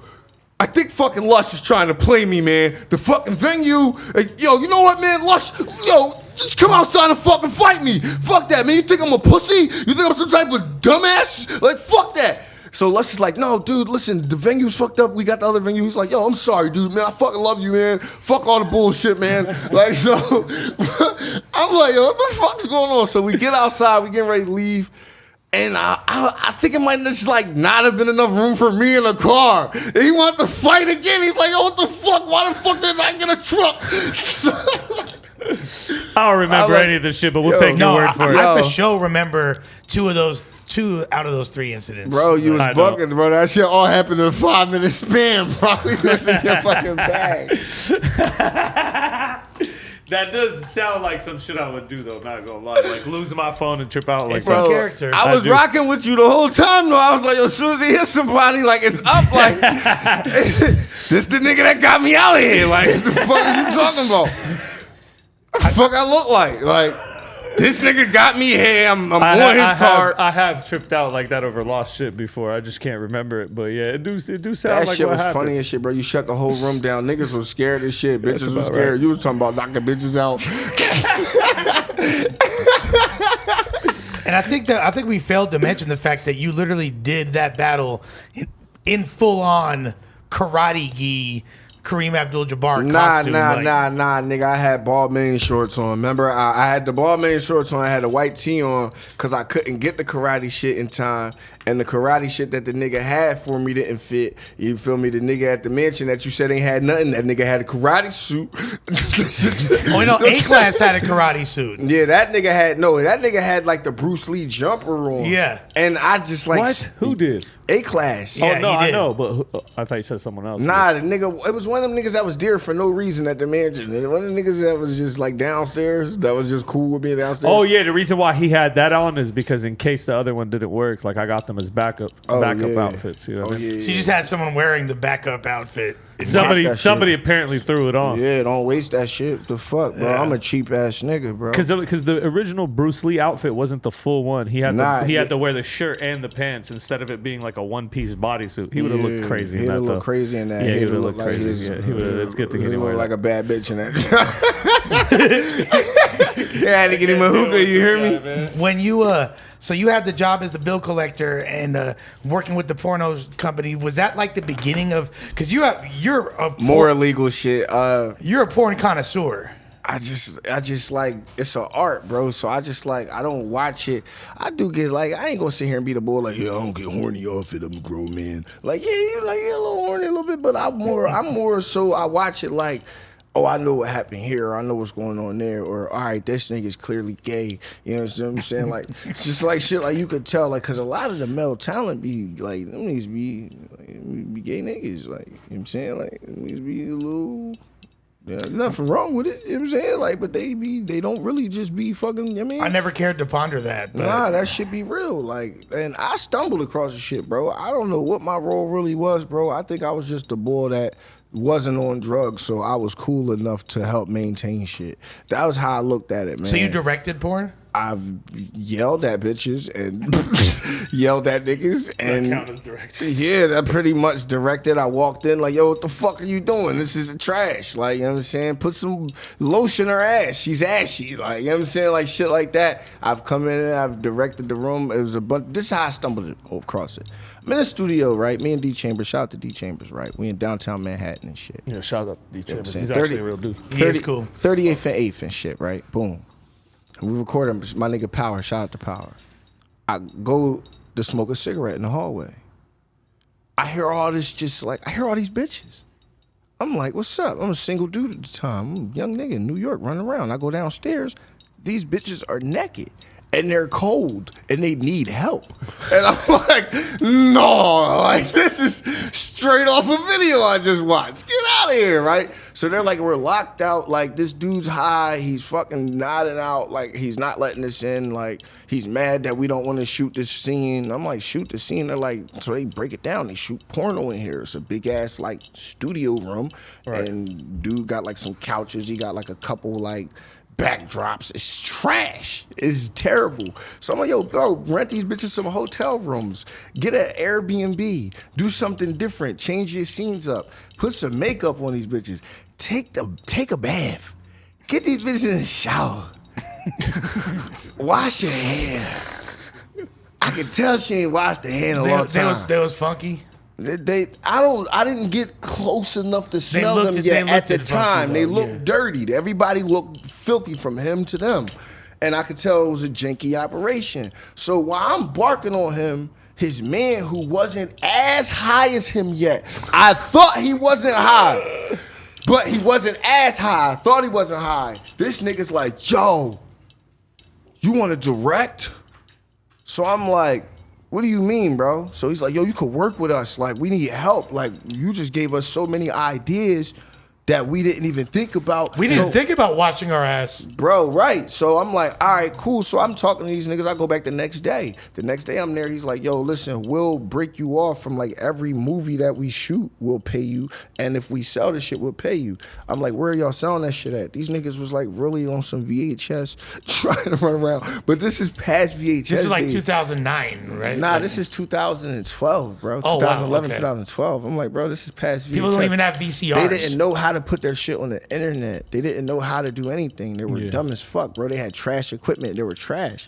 I think fucking Lush is trying to play me, man. The fucking venue, like, yo, you know what, man? Lush, yo, just come outside and fucking fight me. Fuck that, man. You think I'm a pussy? You think I'm some type of dumbass? Like, fuck that. So Lush is like, no, dude, listen, the venue's fucked up. We got the other venue. He's like, yo, I'm sorry, dude, man. I fucking love you, man. Fuck all the bullshit, man. Like, so I'm like, yo, what the fuck's going on? So we get outside, we getting ready to leave. And I think it might just like not have been enough room for me in the car. And he wanted to fight again. He's like, yo, what the fuck? Why the fuck did I get a truck? I don't remember any of this shit, but we'll take your word for it. I for sure remember two out of those 3 incidents. Bro, you was bugging, bro. That shit all happened in a 5-minute span, bro. We went in your fucking bag. That does sound like some shit I would do, though. Not gonna lie, like losing my phone and trip out. Like, it's a character. I was rocking with you the whole time, though. I was like, yo, as soon as he hits somebody, like it's up. Like this the nigga that got me out here. Like, what the fuck are you talking about? What the fuck I look like this nigga got me here. I'm on his car. I have tripped out like that over lost shit before. I just can't remember it. But yeah, it do sound that like that shit what was happened. Funny as shit, bro. You shut the whole room down. Niggas was scared as shit. Bitches was scared. Right. You was talking about knocking bitches out. And I think we failed to mention the fact that you literally did that battle in full on karate gi Kareem Abdul-Jabbar Nah, costume. nigga. I had ball main shorts on. Remember, I had the ball main shorts on. I had a white tee on because I couldn't get the karate shit in time. And the karate shit that the nigga had for me didn't fit. You feel me? The nigga at the mansion that you said ain't had nothing, that nigga had a karate suit. Oh, no, A-Class had a karate suit. Yeah, that nigga had like the Bruce Lee jumper on. Yeah. And I just like... What? Who did? A-Class. Yeah, oh, no, he I did. know, but I thought you said someone else. Nah, the nigga, it was one of them niggas that was there for no reason at the mansion. And one of the niggas that was just like downstairs, that was just cool with being downstairs. Oh, yeah, the reason why he had that on is because in case the other one didn't work, like I got them as backup outfits. You know what I mean? So you just had someone wearing the backup outfit. Somebody apparently threw it on. Yeah, don't waste that shit. The fuck, bro? I'm a cheap ass nigga, bro. Because the original Bruce Lee outfit wasn't the full one. He had Nah, to wear the shirt and the pants instead of it being like a one piece bodysuit. He would have looked crazy. He in would that, have though. looked crazy in that. Yeah, he would would have looked looked crazy. Yeah, he would. It's a good thing he didn't wear like that. a bad bitch in that. Yeah, I had to get him a hookah. You hear me? When you so you had the job as the bill collector and working with the porno company, was that like the beginning of? Because you're a More illegal shit. you're a porn connoisseur. I just like, it's an art, bro. So I just like, I don't watch it. I do get like, I ain't gonna sit here and be the boy like, yeah, I don't get horny off it. I'm a grown man. Like, yeah, you're like, yeah, a little horny a little bit, but I'm more so I watch it like, oh, I know what happened here. Or I know what's going on there. Or, all right, this nigga's clearly gay. You know what I'm saying? Like, it's just like shit like you could tell. Like, because a lot of the male talent be, like, them niggas be gay niggas. Like, you know what I'm saying? Like, them niggas be a little... Yeah, nothing wrong with it. You know what I'm saying? Like, but they don't really just be fucking, you know what I mean? I never cared to ponder that. But Nah, that shit be real. Like, and I stumbled across the shit, bro. I don't know what my role really was, bro. I think I was just the boy that wasn't on drugs, so I was cool enough to help maintain shit. That was how I looked at it, man. So you directed porn? I've yelled at bitches and yelled at niggas and That count as directed. yeah, that pretty much directed. I walked in like, yo, what the fuck are you doing? This is trash. Like, you know what I'm saying? Put some lotion in her ass. She's ashy. Like, you know what I'm saying? Like shit like that. I've come in and I've directed the room. It was a bunch. This is how I stumbled across it. I'm in the studio, right? Me and D Chambers. Shout out to D Chambers, right? We in downtown Manhattan and shit. Yeah, shout out to D Chambers. saying? He's actually a real dude. He is cool. 38th and 8th and shit, right? Boom. And we recording my nigga Power. Shout out to Power. I go to smoke a cigarette in the hallway. I hear all this I hear all these bitches. I'm like, what's up? I'm a single dude at the time. I'm a young nigga in New York running around. I go downstairs. These bitches are naked. And they're cold and they need help. And I'm like, no, like this is straight off a video I just watched. Get out of here, right? So they're like, we're locked out. Like this dude's high. He's fucking nodding out. Like he's not letting us in. Like he's mad that we don't want to shoot this scene. I'm like, shoot the scene. They're like, so they break it down. They shoot porno in here. It's a big ass like studio room. Right. And dude got like some couches. He got like a couple like backdrops. It's trash. It's terrible. So I'm like, yo, bro, rent these bitches some hotel rooms. Get an Airbnb. Do something different. Change your scenes up. Put some makeup on these bitches. Take a bath. Get these bitches in the shower. Wash your hair. I can tell she ain't washed her hair in a long time. They was funky. I didn't get close enough to smell them yet at the time. They looked dirty. Everybody looked filthy from him to them. And I could tell it was a janky operation. So while I'm barking on him, his man who wasn't as high as him yet, I thought he wasn't high, but he wasn't as high. I thought he wasn't high. This nigga's like, yo, you want to direct? So I'm like, what do you mean, bro? So he's like, yo, you could work with us. Like, we need help. Like, you just gave us so many ideas that we didn't even think about. We didn't think about washing our ass. Bro, right. So I'm like, all right, cool. So I'm talking to these niggas. I go back the next day. The next day I'm there. He's like, yo, listen, we'll break you off from like every movie that we shoot. We'll pay you. And if we sell the shit, we'll pay you. I'm like, where are y'all selling that shit at? These niggas was like really on some VHS trying to run around. But this is past VHS. This is like days. 2009, right? Nah, this is 2012, bro. Oh, wow, 2011, okay. 2012. I'm like, bro, this is past VHS. People don't even have VCRs. They didn't know how to put their shit on the internet. They didn't know how to do anything. They were dumb as fuck, bro. They had trash equipment. They were trash.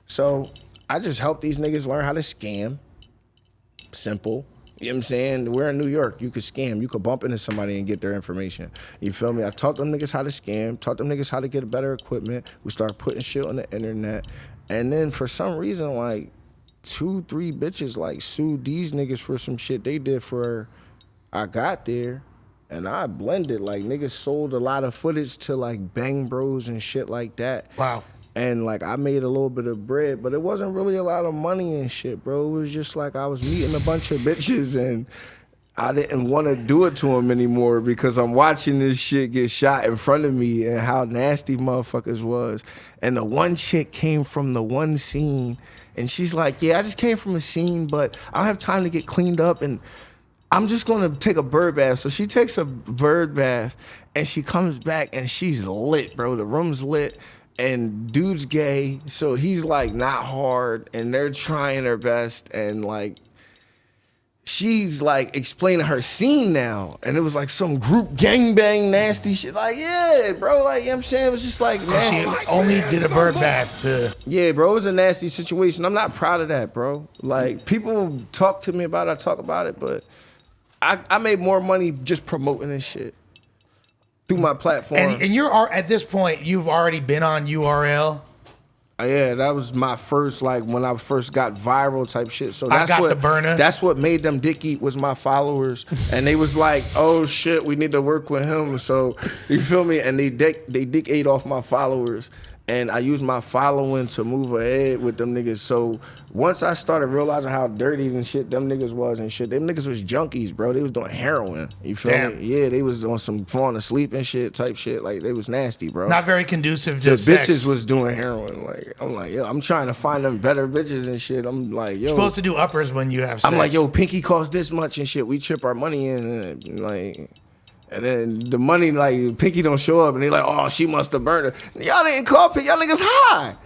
So I just helped these niggas learn how to scam. Simple. You know what I'm saying? We're in New York. You could scam. You could bump into somebody and get their information. You feel me? I taught them niggas how to scam, taught them niggas how to get better equipment. We started putting shit on the internet. And then for some reason, like 2-3 bitches like sued these niggas for some shit they did for I got there. And I blended. Like niggas sold a lot of footage to like Bang Bros and shit like that. Wow. And like I made a little bit of bread, but it wasn't really a lot of money and shit, bro. It was just like I was meeting a bunch of bitches and I didn't want to do it to them anymore because I'm watching this shit get shot in front of me and how nasty motherfuckers was. And the one chick came from the one scene and she's like, yeah, I just came from a scene, but I don't have time to get cleaned up and I'm just gonna take a bird bath. So she takes a bird bath and she comes back and she's lit, bro. The room's lit. And dude's gay, so he's like not hard, and they're trying their best, and like she's like explaining her scene now, and it was like some group gangbang nasty shit. Like, yeah, bro, like, you know what I'm saying? It was just like nasty. She only did a bird bath to... Yeah, bro, it was a nasty situation. I'm not proud of that, bro. Like, people talk to me about it, I talk about it, but I made more money just promoting this shit through my platform. And you're at this point, you've already been on URL. Yeah, that was my first, like, when I first got viral type shit. So that's the burner. That's what made them dick eat was my followers. And they was like, oh shit, we need to work with him. So, you feel me? And they dick ate off my followers. And I used my following to move ahead with them niggas. So once I started realizing how dirty and shit them niggas was and shit, them niggas was junkies, bro. They was doing heroin. You feel me? Yeah, they was on some falling asleep and shit type shit. Like, they was nasty, bro. Not very conducive to the sex. bitches was doing heroin. Like, I'm like, yo, I'm trying to find them better bitches and shit. I'm like, yo. You're supposed to do uppers when you have sex. I'm like, yo, Pinky costs this much and shit. We chip our money in and like... And then the money, like, Pinky don't show up, and they like, oh, she must have burned her. Y'all didn't call Pinky. Y'all niggas high.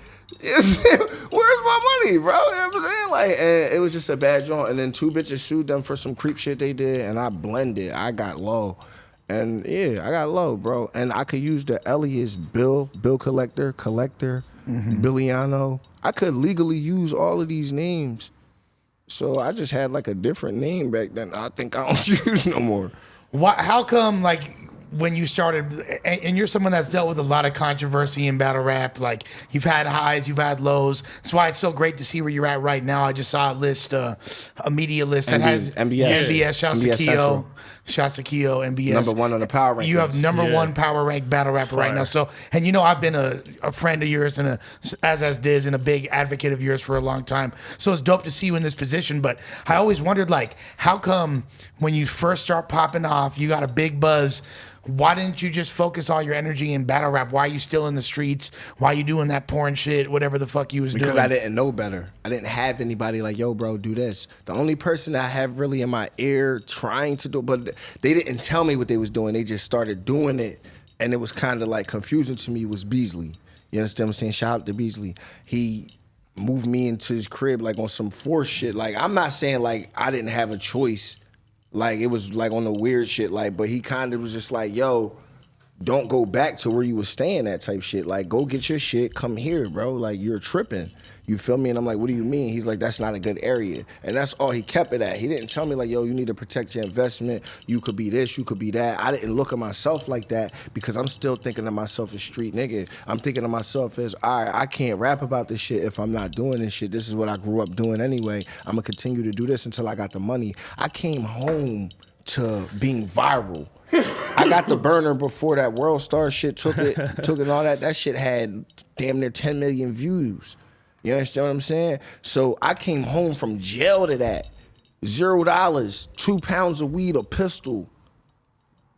Where's my money, bro? You know what I'm saying? Like, and it was just a bad joint. And then 2 bitches sued them for some creep shit they did, and I blended. I got low. And, yeah, I got low, bro. And I could use the alias Bill Collector, Billiano. I could legally use all of these names. So I just had, like, a different name back then. I think I don't use no more. How come, like, when you started, and you're someone that's dealt with a lot of controversy in battle rap, like, you've had highs, you've had lows. That's why it's so great to see where you're at right now. I just saw a media list that has MBS, shouts to Keo. Shouts to Keo, MBS. Number 1 on the power rankings. You have number 1 power ranked battle rapper right now. So, and you know, I've been a friend of yours and as Diz and a big advocate of yours for a long time. So it's dope to see you in this position. But I always wondered, like, how come when you first start popping off, you got a big buzz? Why didn't you just focus all your energy in battle rap? Why are you still in the streets? Why are you doing that porn shit, whatever the fuck you was doing? Because I didn't know better. I didn't have anybody like, yo, bro, do this. The only person I have really in my ear trying to do, but they didn't tell me what they was doing. They just started doing it, and it was kind of like confusing to me, was Beasley. You understand what I'm saying? Shout out to Beasley. He moved me into his crib like on some force shit. Like, I'm not saying like I didn't have a choice. Like, it was like on the weird shit, like, but he kind of was just like, yo, don't go back to where you was staying at type shit. Like, go get your shit, come here, bro. Like, you're tripping. You feel me? And I'm like, what do you mean? He's like, that's not a good area. And that's all he kept it at. He didn't tell me like, yo, you need to protect your investment. You could be this, you could be that. I didn't look at myself like that because I'm still thinking of myself as street nigga. I'm thinking of myself as, all right, I can't rap about this shit if I'm not doing this shit. This is what I grew up doing anyway. I'm gonna continue to do this until I got the money. I came home to being viral. I got the burner before that Worldstar shit took it and all that. That shit had damn near 10 million views. You understand what I'm saying? So I came home from jail to that. $0, 2 pounds of weed, a pistol,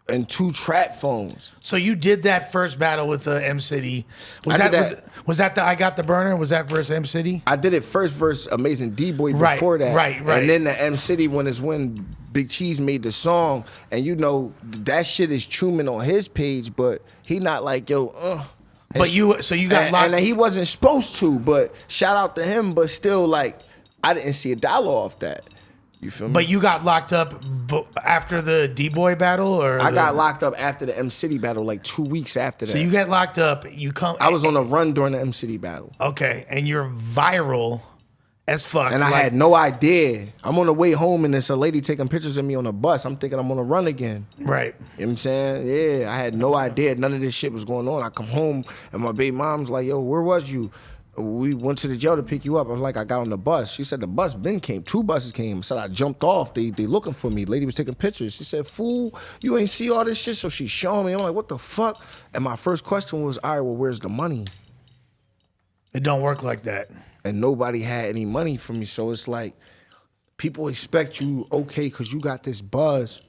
and 2 trap phones. So you did that first battle with M City. Was that the I Got the Burner? Was that versus M City? I did it first versus Amazing D-Boy before that. Right. And then the M City one is when Big Cheese made the song. And you know, that shit is Truman on his page, but he not like, yo, But you got locked. And he wasn't supposed to, but shout out to him, but still, like, I didn't see $1 off that. You feel me? But you got locked up after the D-Boy battle? Or I got locked up after the M City battle, like 2 weeks after that. So you get locked up, you come... I was on a run during the M City battle. Okay, and you're viral as fuck. And I had no idea. I'm on the way home and there's a lady taking pictures of me on the bus. I'm thinking I'm on a run again. Right. You know what I'm saying? Yeah, I had no idea none of this shit was going on. I come home and my baby mom's like, yo, where was you? We went to the jail to pick you up. I was like, I got on the bus. She said the bus then came. 2 buses came. I said I jumped off. They looking for me. Lady was taking pictures. She said, fool, you ain't see all this shit? So she's showing me. I'm like, what the fuck? And my first question was, all right, well, where's the money? It don't work like that. And nobody had any money for me. So it's like, people expect you, okay, because you got this buzz.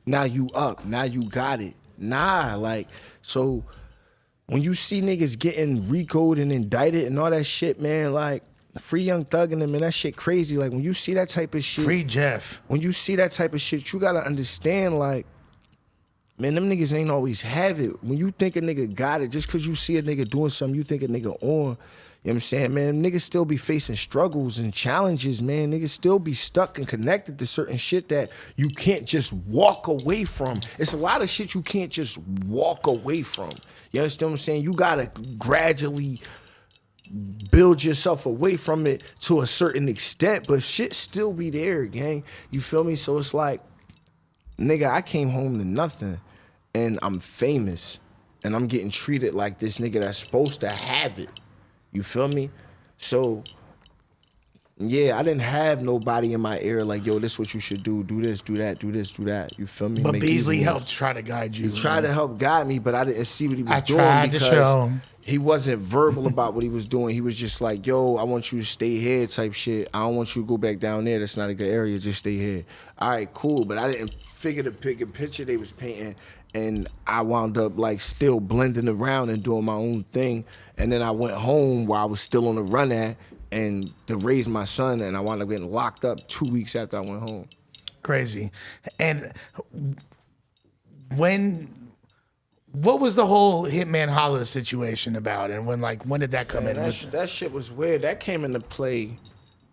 Now you up. Now you got it. Nah, like, so when you see niggas getting RICO'd and indicted and all that shit, man, like, free Young Thug and them, man, that shit crazy. Like, when you see that type of shit. Free Jeff. When you see that type of shit, you gotta understand, like, man, them niggas ain't always have it. When you think a nigga got it, just because you see a nigga doing something, you think a nigga on. You know what I'm saying, man? Niggas still be facing struggles and challenges, man. Niggas still be stuck and connected to certain shit that you can't just walk away from. It's a lot of shit you can't just walk away from. You understand what I'm saying? You gotta gradually build yourself away from it to a certain extent, but shit still be there, gang. You feel me? So it's like, nigga, I came home to nothing, and I'm famous, and I'm getting treated like this nigga that's supposed to have it. You feel me? So, yeah, I didn't have nobody in my ear like, yo, this is what you should do. Do this, do that, do this, do that. You feel me? But Make Beasley these moves. helped try to guide you. He tried to help guide me, but I didn't see what he was I doing tried to because show him. he wasn't verbal about what he was doing. He was just like, yo, I want you to stay here type shit. I don't want you to go back down there. That's not a good area. Just stay here. All right, cool. But I didn't figure the bigger picture they was painting. And I wound up like still blending around and doing my own thing. And then I went home while I was still on the run at and to raise my son. And I wound up getting locked up 2 weeks after I went home. Crazy. And what was the whole Hitman Holla situation about? And when did that come in? That shit was weird. That came into play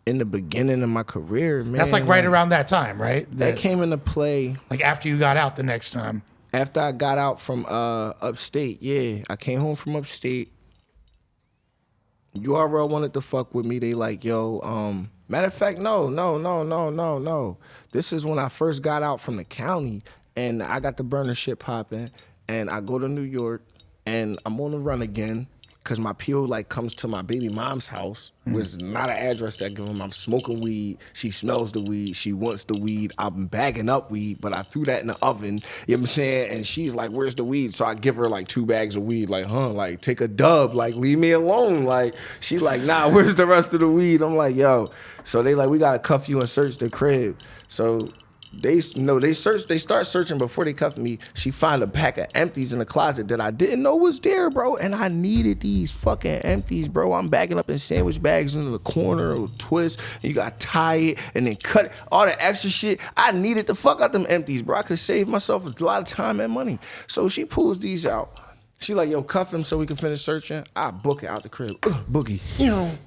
in the beginning of my career, man. That's like right around that time, right? That came into play like after you got out the next time. after I got out from upstate. Yeah, I came home from upstate. URL wanted to fuck with me. They like, yo, matter of fact, no. This is when I first got out from the county and I got the burner shit popping and I go to New York and I'm on the run again because my PO like comes to my baby mom's house, which is not an address that I give them. I'm smoking weed. She smells the weed. She wants the weed. I'm bagging up weed, but I threw that in the oven. You know what I'm saying? And she's like, where's the weed? So I give her like 2 bags of weed. Like, like take a dub. Like, leave me alone. Like, she's like, nah, where's the rest of the weed? I'm like, yo. So they like, we got to cuff you and search the crib. So they start searching before they cuffed me. She find a pack of empties in the closet that I didn't know was there, bro. And I needed these fucking empties, bro. I'm bagging up in sandwich bags into the corner or twist. And you got to tie it and then cut it. All the extra shit. I needed to fuck out them empties, bro. I could save myself a lot of time and money. So she pulls these out. She like, yo, cuff him so we can finish searching. I book it out the crib. Boogie.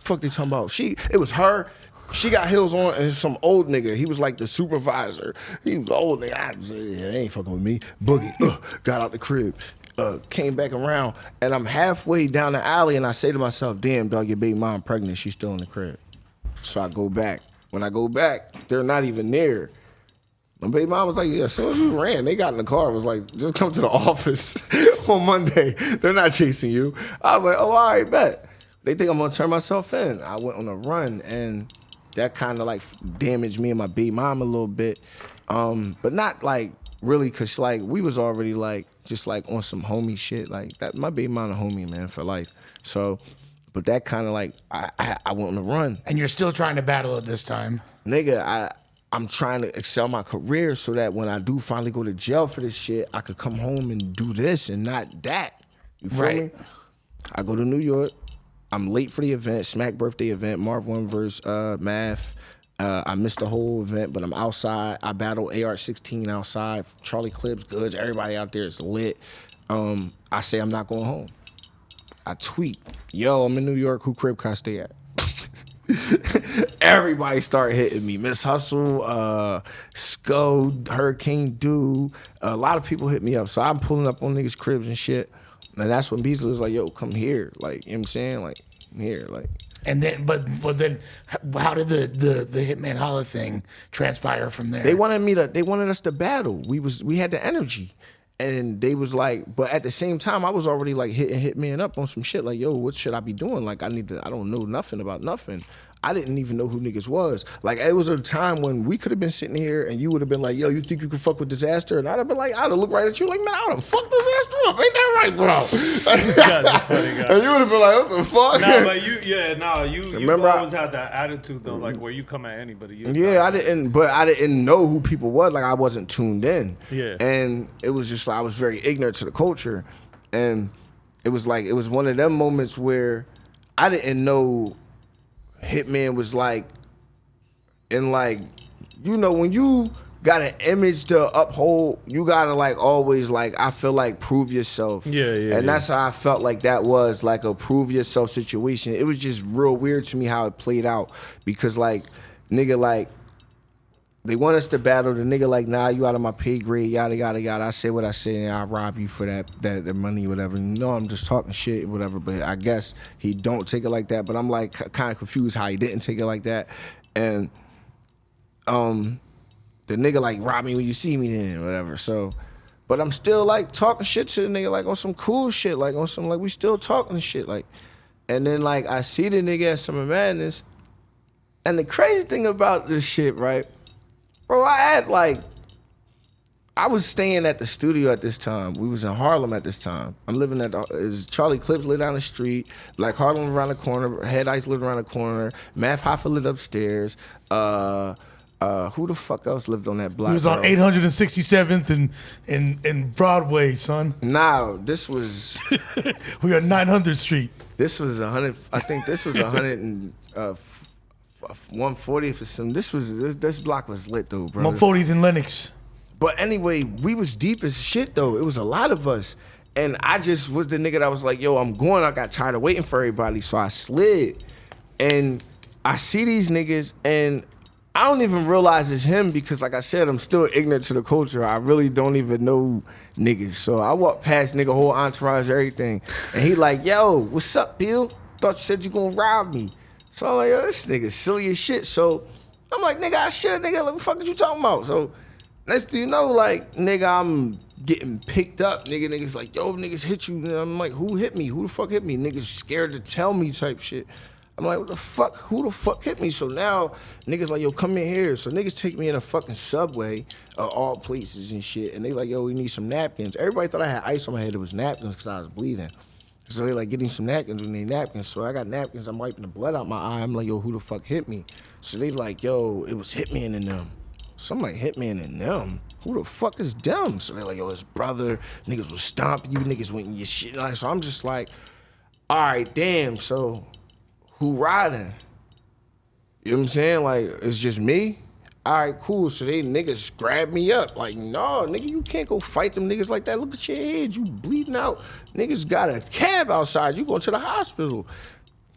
Fuck they talking about? It was her. She got heels on and some old nigga. He was like the supervisor. He was old nigga. I said, yeah, they ain't fucking with me. Boogie. Got out the crib. Came back around and I'm halfway down the alley and I say to myself, damn, dog, your baby mom pregnant. She's still in the crib. So I go back. When I go back, they're not even there. My baby mom was like, yeah, as soon as you ran, they got in the car. Was like, just come to the office on Monday. They're not chasing you. I was like, oh, all right, bet. They think I'm gonna turn myself in. I went on a run and that kind of like damaged me and my baby mom a little bit. But not like really, cause like we was already like, just like on some homie shit. Like that, my baby mom a homie, man, for life. So, but that kind of like, I went on a run. And you're still trying to battle it this time. Nigga, I'm trying to excel my career so that when I do finally go to jail for this shit, I could come home and do this and not that. You feel me? I go to New York. I'm late for the event, Smack birthday event, Marv 1 verse Math. I missed the whole event, but I'm outside. I battle AR-16 outside. Charlie Clips, Goods, everybody out there is lit. I say I'm not going home. I tweet, yo, I'm in New York, who crib can I stay at? Everybody start hitting me. Miss Hustle, Sco, Hurricane Dude. A lot of people hit me up. So I'm pulling up on niggas' cribs and shit. And that's when Beasley was like, yo, come here. Like, you know what I'm saying? Like, here. Like, And then, but then, how did the Hitman Holla thing transpire from there? They wanted us to battle. We had the energy. And they was like, but at the same time, I was already like hitting Hitman up on some shit. Like, yo, what should I be doing? Like, I don't know nothing about nothing. I didn't even know who niggas was. Like, it was a time when we could have been sitting here and you would have been like, yo, you think you can fuck with Dizaster? And I'd have been like, I'd have looked right at you like, man, I would have fucked Dizaster up. Ain't that right, bro? This guy's a funny guy. And you would have been like, what the fuck? No, but you Remember, always had that attitude though, like where you come at anybody. I didn't know who people was. Like, I wasn't tuned in. Yeah. And it was just like, I was very ignorant to the culture. And it was one of them moments where I didn't know Hitman was like, and like, you know, when you got an image to uphold, you gotta like always like, I feel like prove yourself. And that's how I felt like that was like a prove yourself situation. It was just real weird to me how it played out because like, nigga, like, they want us to battle. The nigga like, nah, you out of my pay grade, yada, yada, yada. I say what I say and I'll rob you for that money, whatever. No, I'm just talking shit, whatever. But I guess he don't take it like that. But I'm like kind of confused how he didn't take it like that. And the nigga like, rob me when you see me then, whatever. So, but I'm still like talking shit to the nigga like on some cool shit, like on some like we still talking shit. Like, and then like I see the nigga at Summer Madness. And the crazy thing about this shit, right? Bro, I was staying at the studio at this time. We was in Harlem at this time. I'm living at Charlie Clips lived down the street, Black Harlem around the corner, Head Ice lived around the corner, Math Hoffa lived upstairs. Who the fuck else lived on that block? He was on 867th and Broadway, son. Nah, this was we are 900th Street. This was 100. I think this was 100 and 140th or something. This block was lit though, bro. 140th and Lenox. But anyway, we was deep as shit though. It was a lot of us. And I just was the nigga that was like, yo, I'm going. I got tired of waiting for everybody. So I slid. And I see these niggas and I don't even realize it's him because like I said, I'm still ignorant to the culture. I really don't even know niggas. So I walked past nigga, whole entourage, everything. And he like, yo, what's up, Bill? Thought you said you gonna rob me. So I'm like, yo, this nigga silly as shit. So I'm like, nigga, I should, nigga. What the fuck are you talking about? So next thing you know, like, nigga, I'm getting picked up. Niggas like, yo, niggas hit you. And I'm like, who hit me? Who the fuck hit me? Niggas scared to tell me type shit. I'm like, what the fuck? Who the fuck hit me? So now niggas like, yo, come in here. So niggas take me in a fucking Subway of all places and shit. And they like, yo, we need some napkins. Everybody thought I had ice on my head. It was napkins because I was bleeding. So they like, get him some napkins. We need napkins. So I got napkins. I'm wiping the blood out my eye. I'm like, yo, who the fuck hit me? So they like, yo, it was Hitman and them. So I'm like, Hitman and them? Who the fuck is them? So they're like, yo, his brother. Niggas was stomping you. Niggas went in your shit. Like, so I'm just like, all right, damn. So who riding? You know what I'm saying? Like, it's just me? All right, cool. So they niggas grabbed me up. Like, no, nigga, you can't go fight them niggas like that. Look at your head. You bleeding out. Niggas got a cab outside. You going to the hospital.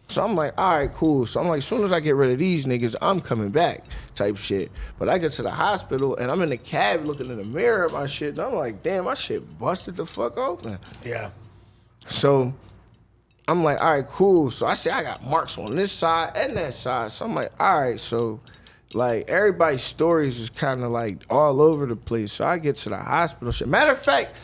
So I'm like, all right, cool. So I'm like, as soon as I get rid of these niggas, I'm coming back type shit. But I get to the hospital, and I'm in the cab looking in the mirror at my shit, and I'm like, damn, my shit busted the fuck open. Yeah. So I'm like, all right, cool. So I say I got marks on this side and that side. So I'm like, all right, so like everybody's stories is kind of like all over the place. So I get to the hospital. Shit. Matter of fact,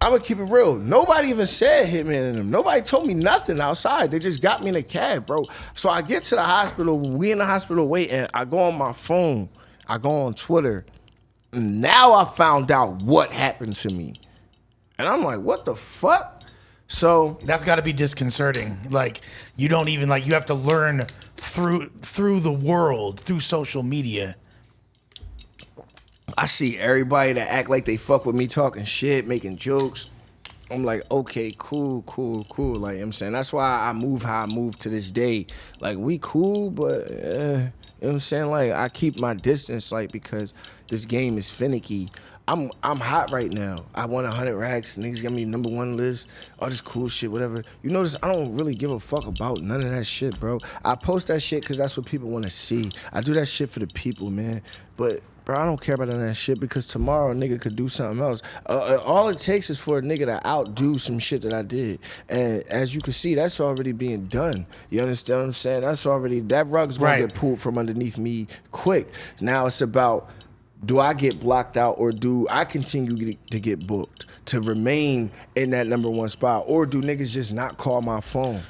I'm gonna keep it real. Nobody even said Hitman in them. Nobody told me nothing outside. They just got me in a cab, bro. So I get to the hospital. We in the hospital waiting. I go on my phone. I go on Twitter. And now I found out what happened to me. And I'm like, what the fuck? So that's got to be disconcerting. Like, you don't even, like, you have to learn through the world, through social media. I see everybody that act like they fuck with me talking shit, making jokes. I'm like, okay, cool. Like, you know what I'm saying? That's why I move how I move to this day. Like, we cool, but, you know what I'm saying? Like, I keep my distance, like, because this game is finicky. I'm hot right now. I won 100 racks. Niggas got me #1 list. All this cool shit, whatever. You notice I don't really give a fuck about none of that shit, bro. I post that shit because that's what people want to see. I do that shit for the people, man. But bro, I don't care about none of that shit because tomorrow a nigga could do something else. All it takes is for a nigga to outdo some shit that I did. And as you can see, that's already being done. You understand what I'm saying? That's already, that rug's gonna get pulled from underneath me quick. Now it's about, do I get blocked out or do I continue to get booked to remain in that #1 spot? Or do niggas just not call my phone?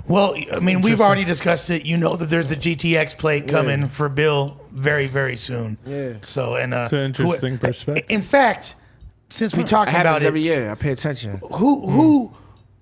Well, I mean, we've already discussed it. You know that there's a GTX plate coming for Bill very, very soon. Yeah. So, and It's an interesting perspective. In fact, since we talked about it, every year. I pay attention. who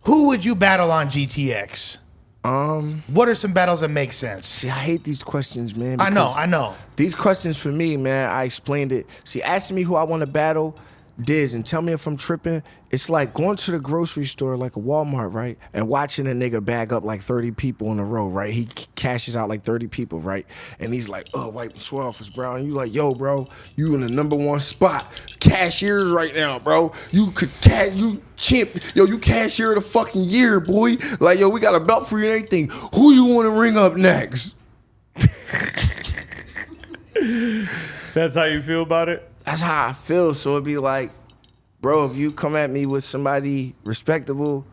would you battle on GTX? What are some battles that make sense? See, I hate these questions, man. I know. These questions for me, man, I explained it. See, asking me who I want to battle, Diz, and tell me if I'm tripping, it's like going to the grocery store, like a Walmart, right? And watching a nigga bag up like 30 people in a row, right? He cashes out like 30 people, right? And he's like, oh, wipe the sweat off his brow. And you like, yo, bro, you in the #1 spot. Cashiers right now, bro. You could you chimp. Yo, you cashier of the fucking year, boy. Like, yo, we got a belt for you and everything. Who you want to ring up next? That's how you feel about it? That's how I feel. So it'd be like, bro, if you come at me with somebody respectable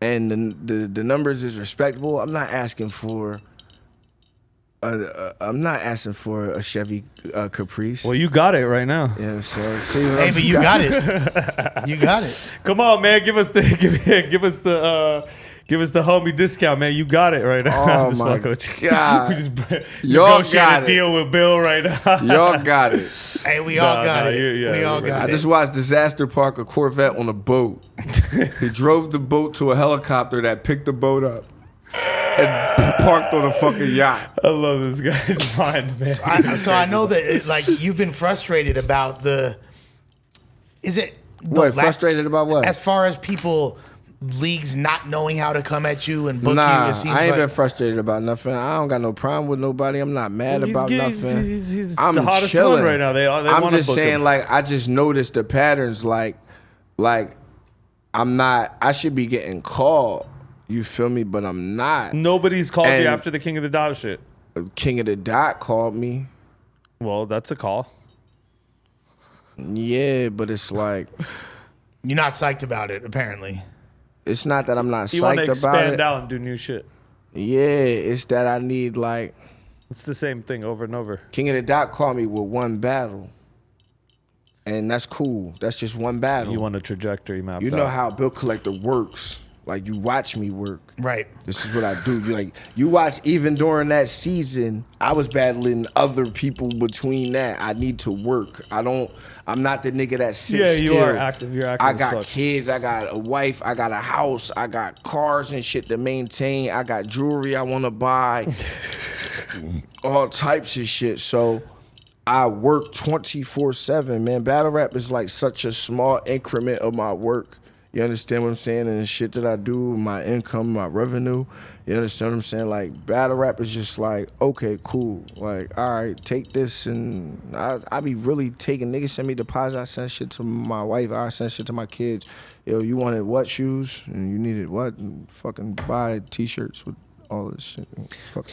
and the numbers is respectable, I'm not asking for a Chevy Caprice. Well, you got it right now. Yeah, so see what Hey, I'm but you got it. You got it. Come on, man. Give us the homie discount, man. You got it right now. Oh Just my fucking with you. God. We just Y'all negotiate got a it. deal with Bill right now. Y'all got it. Hey, we all got it. We all I got it. just watched Dizaster park a Corvette on a boat. He drove the boat to a helicopter that picked the boat up and parked on a fucking yacht. I love this guy's mind, man. So I know that like you've been frustrated about Frustrated about what? as far as leagues not knowing how to come at you and book you. It seems I ain't like been frustrated about nothing. I don't got no problem with nobody. I'm not mad about nothing. He's I'm the hottest chilling one right now. I'm just saying, him. like, I just noticed the patterns. Like I'm not. I should be getting called. You feel me? But I'm not. Nobody's called And you after the King of the Dot shit. King of the Dot called me. Well, that's a call. Yeah, but it's like you're not psyched about it. Apparently, it's not that I'm not You want to psyched about expand it. out and do new shit. Yeah, it's that I need like It's the same thing over and over. King of the Dot called me with one battle. And that's cool. That's just one battle. You want a trajectory mapped You know out. how Bill Collector works. Like, you watch me work. right? This is what I do. You watch, even during that season, I was battling other people between that. I need to work. I'm not the nigga that sits still. You are active. You're active. I as got fuck. kids, I got a wife, I got a house, I got cars and shit to maintain, I got jewelry I want to buy, all types of shit. So I work 24/7, man. Battle rap is like such a small increment of my work. You understand what I'm saying? And the shit that I do, my income, my revenue. You understand what I'm saying? Like, battle rap is just like, okay, cool. Like, all right, take this. And I be really taking, niggas send me deposits. I send shit to my wife. I send shit to my kids. Yo, you wanted what shoes? And you needed what? And fucking buy T-shirts with all this shit. Fuck.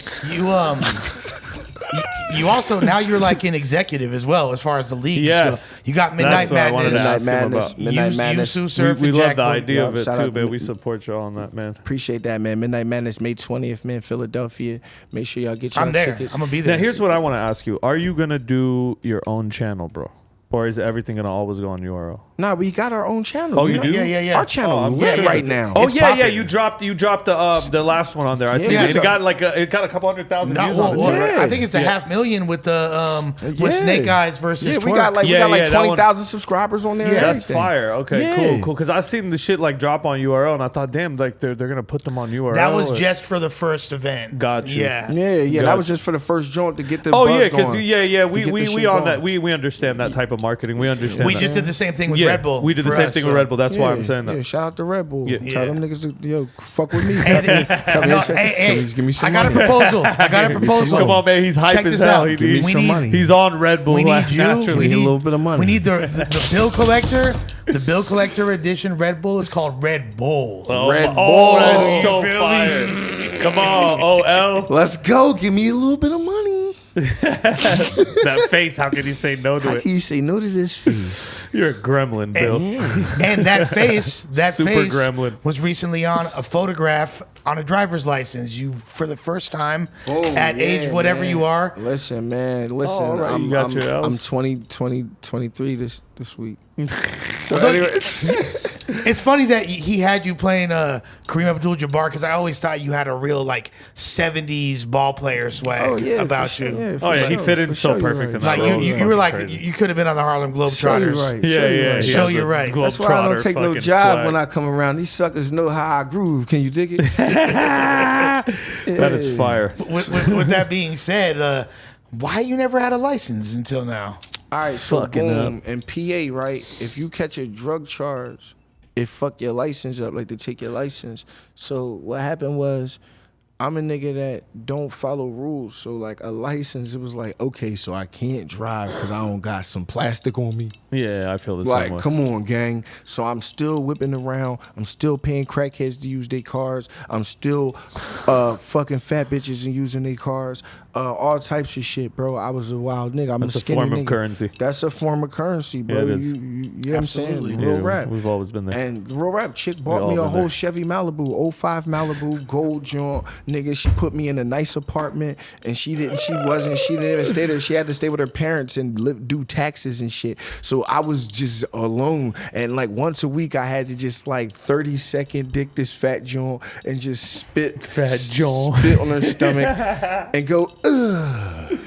You also, now you're like an executive as well as far as the league. Yes. So you got Midnight That's what I wanted to Madness. ask him about. Midnight Madness. Yusu Surf We and love Jack the Boy. idea of it Shout too, out- man. We support you on that, man. Appreciate that, man. Midnight Madness, May 20th, man, Philadelphia. Make sure y'all get your I'm there. tickets. I'm gonna be Now, there. here's what I want to ask you: are you gonna do your own channel, bro, or is everything gonna always go on URL? Nah, we got our own channel. Oh, We you got- do? Yeah. Our channel Oh, I'm lit sure. right now. Oh It's yeah, popping. you dropped the last one on there. I see Yeah. it. It got it got a couple 100,000 No, views on it. well, too, right? Yeah. I think it's a 500,000 with the with Yeah. Snake Eyes versus Yeah, Twerk. we got like Yeah, we got that 20,000 subscribers on there. and Yeah. That's everything. fire. Okay, Yeah. cool. Because I seen the shit like drop on URL, and I thought, damn, like they're gonna put them on URL. That was or- just for the first event. Got you. Yeah. Yeah. That Gotcha. was just for the first joint to get the Oh buzz yeah, because going. we To we get we the we shit on going. that we understand that type of marketing. We understand. We that. just did the same thing with yeah, Red Bull. we did the for same us, thing so- with Red Bull. That's why I'm saying that. Yeah, shout out to Red Bull. Yeah. Tell them niggas to fuck with me. Hey, Hey, give me some I got a money. proposal. I got a proposal. Come on, man. He's hype Check as this hell. out. He, Give me he's, some money. he's on Red Bull. We need you. naturally. We need a need little bit of money. We need the bill collector. The bill collector edition Red Bull is called Red Bull. Red Oh, Bull. that's so You feel fire. Come on, OL. Let's go. Give me a little bit of money. That face, how can you say no to How it? can you say no to this face? You're a gremlin, Bill. And that face, Super gremlin. was recently on a photograph on a driver's license. You, for the first time, Boom, at age whatever man. you are. Listen, man. Listen, all right, you got your L's. I'm 23 this week. So anyway, It's funny that he had you playing Kareem Abdul-Jabbar, because I always thought you had a real like 70s ball player swag about for you. sure, Oh yeah, he sure, fit in for so sure, you're perfect in right. that Like role. you were like Crazy. you could have been on the Harlem Show you Globetrotters. right. Yeah, yeah. right. he Show has you a right. That's why I don't Globetrotter take no fucking job swag. when I come around. These suckers know how I groove. Can you dig it? That is fire. With that being said, why you never had a license until now? All right, so Fucking boom, in PA, right? If you catch a drug charge, it fuck your license up, like they take your license. So what happened was, I'm a nigga that don't follow rules. So like a license, it was like, okay, so I can't drive because I don't got some plastic on me. Yeah, I feel the same Like, way. come on, gang. So I'm still whipping around. I'm still paying crackheads to use their cars. I'm still fucking fat bitches and using their cars. All types of shit, bro. I was a wild nigga. I'm That's a a skinny form of nigga. currency. That's a form of currency, bro. Yeah, it you, is. you know what I'm saying? Absolutely. Real Yeah, rap. We've always been there. And real rap chick We bought all me a been whole there. Chevy Malibu, 05 Malibu, gold joint. Nigga, she put me in a nice apartment and she didn't even stay there. She had to stay with her parents and do taxes and shit. So I was just alone. And like once a week I had to just like 30-second dick this fat joint and just spit spit on her stomach and go, ugh.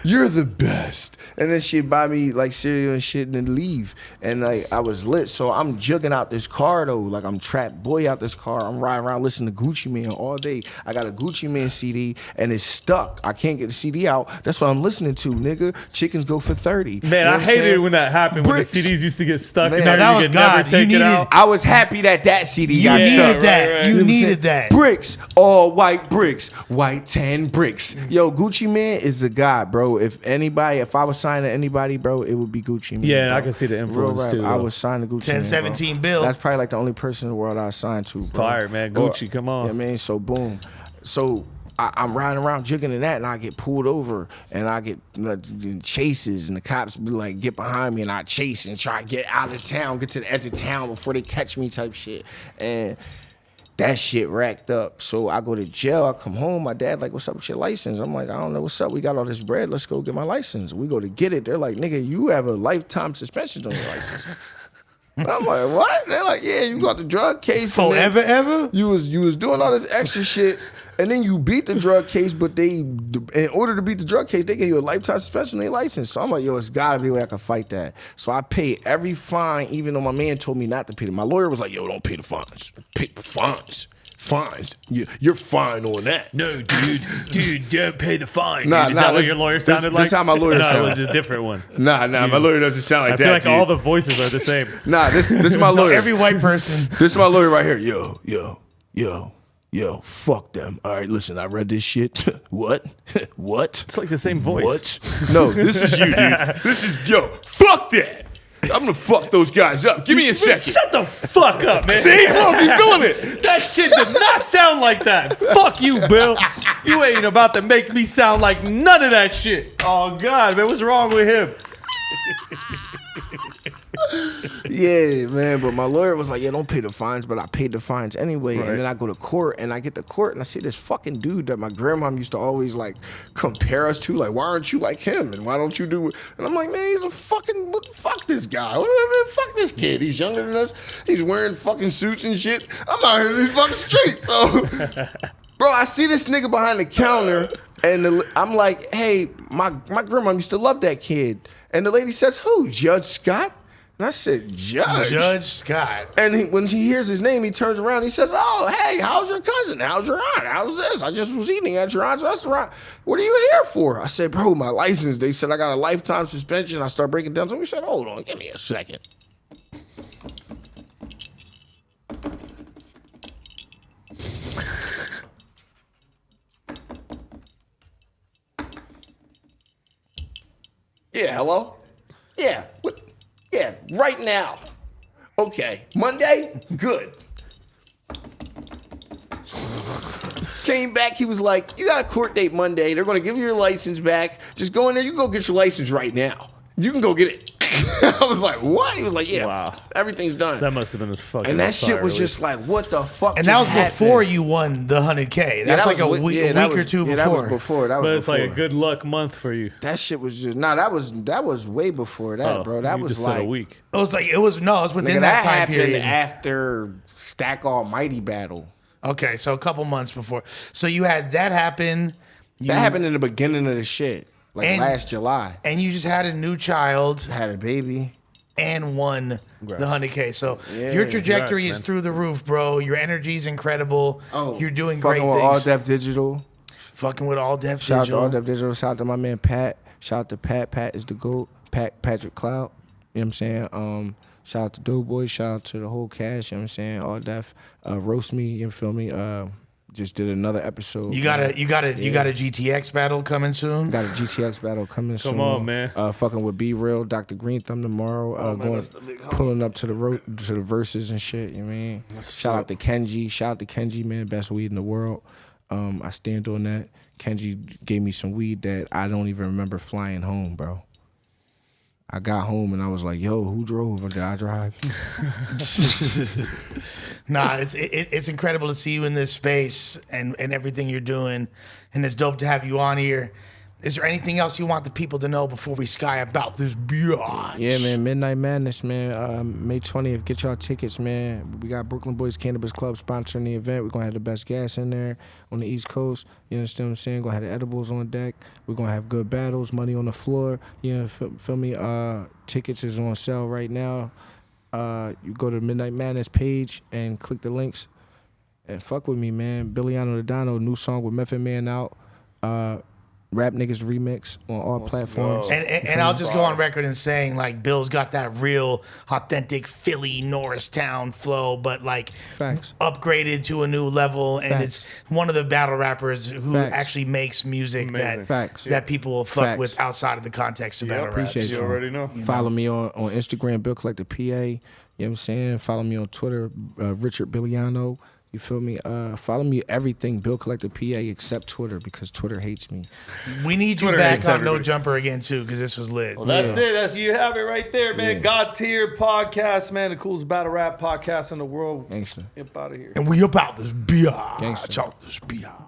You're the best. And then she'd buy me like cereal and shit and then leave. And like I was lit. So I'm jugging out this car though. Like I'm trapped boy out this car. I'm riding around listening to Gucci Mane all day. I got a Gucci Mane CD and it's stuck. I can't get the CD out. That's what I'm listening to, nigga. Chickens go for 30. Man, You know I what I'm hated saying? it when that happened. Bricks. When the CDs used to get stuck Man, in there. that You was could never God. You take it needed- out. I was happy that CD You got needed stuck. that. right. You know what I'm needed saying? that. Bricks, all white bricks, white tan bricks. Yo, Gucci Mane is a god, bro. If I was signing to anybody, bro, it would be Gucci Mane. Yeah, and bro. I can see the Real influence rap, too. I though. was signed to Gucci 10, Mane, 17 bro. bill. That's probably like the only person in the world I signed to, bro. Fire, man. Gucci, come on. Yeah, man. So boom. So I'm riding around jigging in that, and I get pulled over, and I get chases, and the cops be like, get behind me, and I chase and try to get out of town, get to the edge of town before they catch me, type shit. And that shit racked up. So I go to jail. I come home. My dad like, what's up with your license? I'm like, I don't know what's up. We got all this bread. Let's go get my license. We go to get it. They're like, nigga, you have a lifetime suspension on your license. I'm like, what? They're like, yeah, you got the drug case. and then Forever, ever? You was doing all this extra shit, and then you beat the drug case. But in order to beat the drug case, they gave you a lifetime suspension on their license. So I'm like, yo, it's gotta be a way I can fight that. So I paid every fine, even though my man told me not to pay it. My lawyer was like, yo, don't pay the fines. Pay the fines. Fines. You're fine on that. No, dude, don't pay the fine. Nah, dude. Is nah, that what this- your lawyer this- sounded like? this how my lawyer no, sounded. it was a different one. Nah, my lawyer doesn't sound like I that. feel like dude. all the voices are the same. Nah, this is my lawyer. Every white person. This is my lawyer right here. Yo, fuck them. All right, listen, I read this shit. What? What? It's like the same voice. What? No, this is you, dude. This is, yo, fuck that. I'm gonna fuck those guys up. Give me a second. Shut the fuck up, man. See? Look, he's doing it. That shit does not sound like that. Fuck you, Bill. You ain't about to make me sound like none of that shit. Oh, God, man, what's wrong with him? Yeah, man, but my lawyer was like, yeah, don't pay the fines, but I paid the fines anyway. Right. And then I go to court, and I get to court, and I see this fucking dude that my grandma used to always, like, compare us to. Like, why aren't you like him? And why don't you do it? And I'm like, man, he's a fucking, fuck this guy. Fuck this kid. He's younger than us. He's wearing fucking suits and shit. I'm out here in these fucking streets. So, bro, I see this nigga behind the counter, and I'm like, hey, my grandma used to love that kid. And the lady says, who? Judge Scott? And I said, Judge Scott. And when he hears his name, he turns around. He says, oh, hey, how's your cousin? How's your aunt? How's this? I just was eating at your aunt's restaurant. What are you here for? I said, bro, my license. They said I got a lifetime suspension. I start breaking down. So we said, hold on, give me a second. Yeah, hello? Yeah, what? Yeah, right now. Okay, Monday? Good. Came back, he was like, you got a court date Monday. They're going to give you your license back. Just go in there. You can go get your license right now. You can go get it. I was like, what? He was like, yeah, Wow. Everything's done. That must have been a fucking. And that shit was just like, what the fuck? And that was just before happened? you won the 100K. That's like a week or two before. That was before. That was But it's before. like a good luck month for you. That shit was just that was way before that, bro. That you was just said like a week. It was within nigga, that time happened period. after Stack Almighty battle. Okay, so a couple months before. So you had that happen. That happened in the beginning of the shit, like last July. And you just had a new child Had a baby. and won Congrats. the 100K. So Yeah. your trajectory Congrats, is man. through the roof, bro. Your energy's incredible. You're doing great Fucking with things. All Def Digital. Fucking with All Def Shout out to Digital. All Def Digital. Shout out to my man Pat. Shout out to Pat. Pat is the GOAT. Patrick Clout. You know what I'm saying? Shout out to Doughboy. Shout out to the whole cast. You know what I'm saying? All Def. Roast Me. You feel me? Just did another episode. You got a GTX battle coming soon. Got a GTX battle coming soon. Come on, man. Fucking with Be Real, Dr. Green Thumb tomorrow. Pulling up to the verses and shit. You know what I mean? Shout out to Kenji. Shout out to Kenji, man. Best weed in the world. I stand on that. Kenji gave me some weed that I don't even remember flying home, bro. I got home and I was like, yo, who drove or did I drive? Nah, it's incredible to see you in this space and everything you're doing, and it's dope to have you on here. Is there anything else you want the people to know before we sky about this biatch? Yeah, man. Midnight Madness, man. May 20th. Get y'all tickets, man. We got Brooklyn Boys Cannabis Club sponsoring the event. We're going to have the best gas in there on the East Coast. You understand what I'm saying? Going to have the edibles on deck. We're going to have good battles, money on the floor. You know, feel me? Tickets is on sale right now. You go to the Midnight Madness page and click the links. And fuck with me, man. Billiano the Dino, new song with Method Man out. Rap Niggas remix on all platforms. And I'll just go on record and saying, like, Bill's got that real authentic Philly Norristown flow, but like Facts. upgraded to a new level. And it's one of the battle rappers who actually makes music Facts. that people will fuck Facts. with outside of the context of battle rap. Appreciate You already know. Follow me on Instagram, Bill Collector PA. You know what I'm saying? Follow me on Twitter, Richard Billiano. You feel me? Follow me everything Bill Collector PA except Twitter because Twitter hates me. We need you Twitter back hates on everybody. No Jumper again too, because this was lit. Well, that's it. You have it right there, man. Yeah. God tier podcast, man. The coolest battle rap podcast in the world. Gangsta. Get out of here. And we about this biatch. Gangsta. Out this biatch.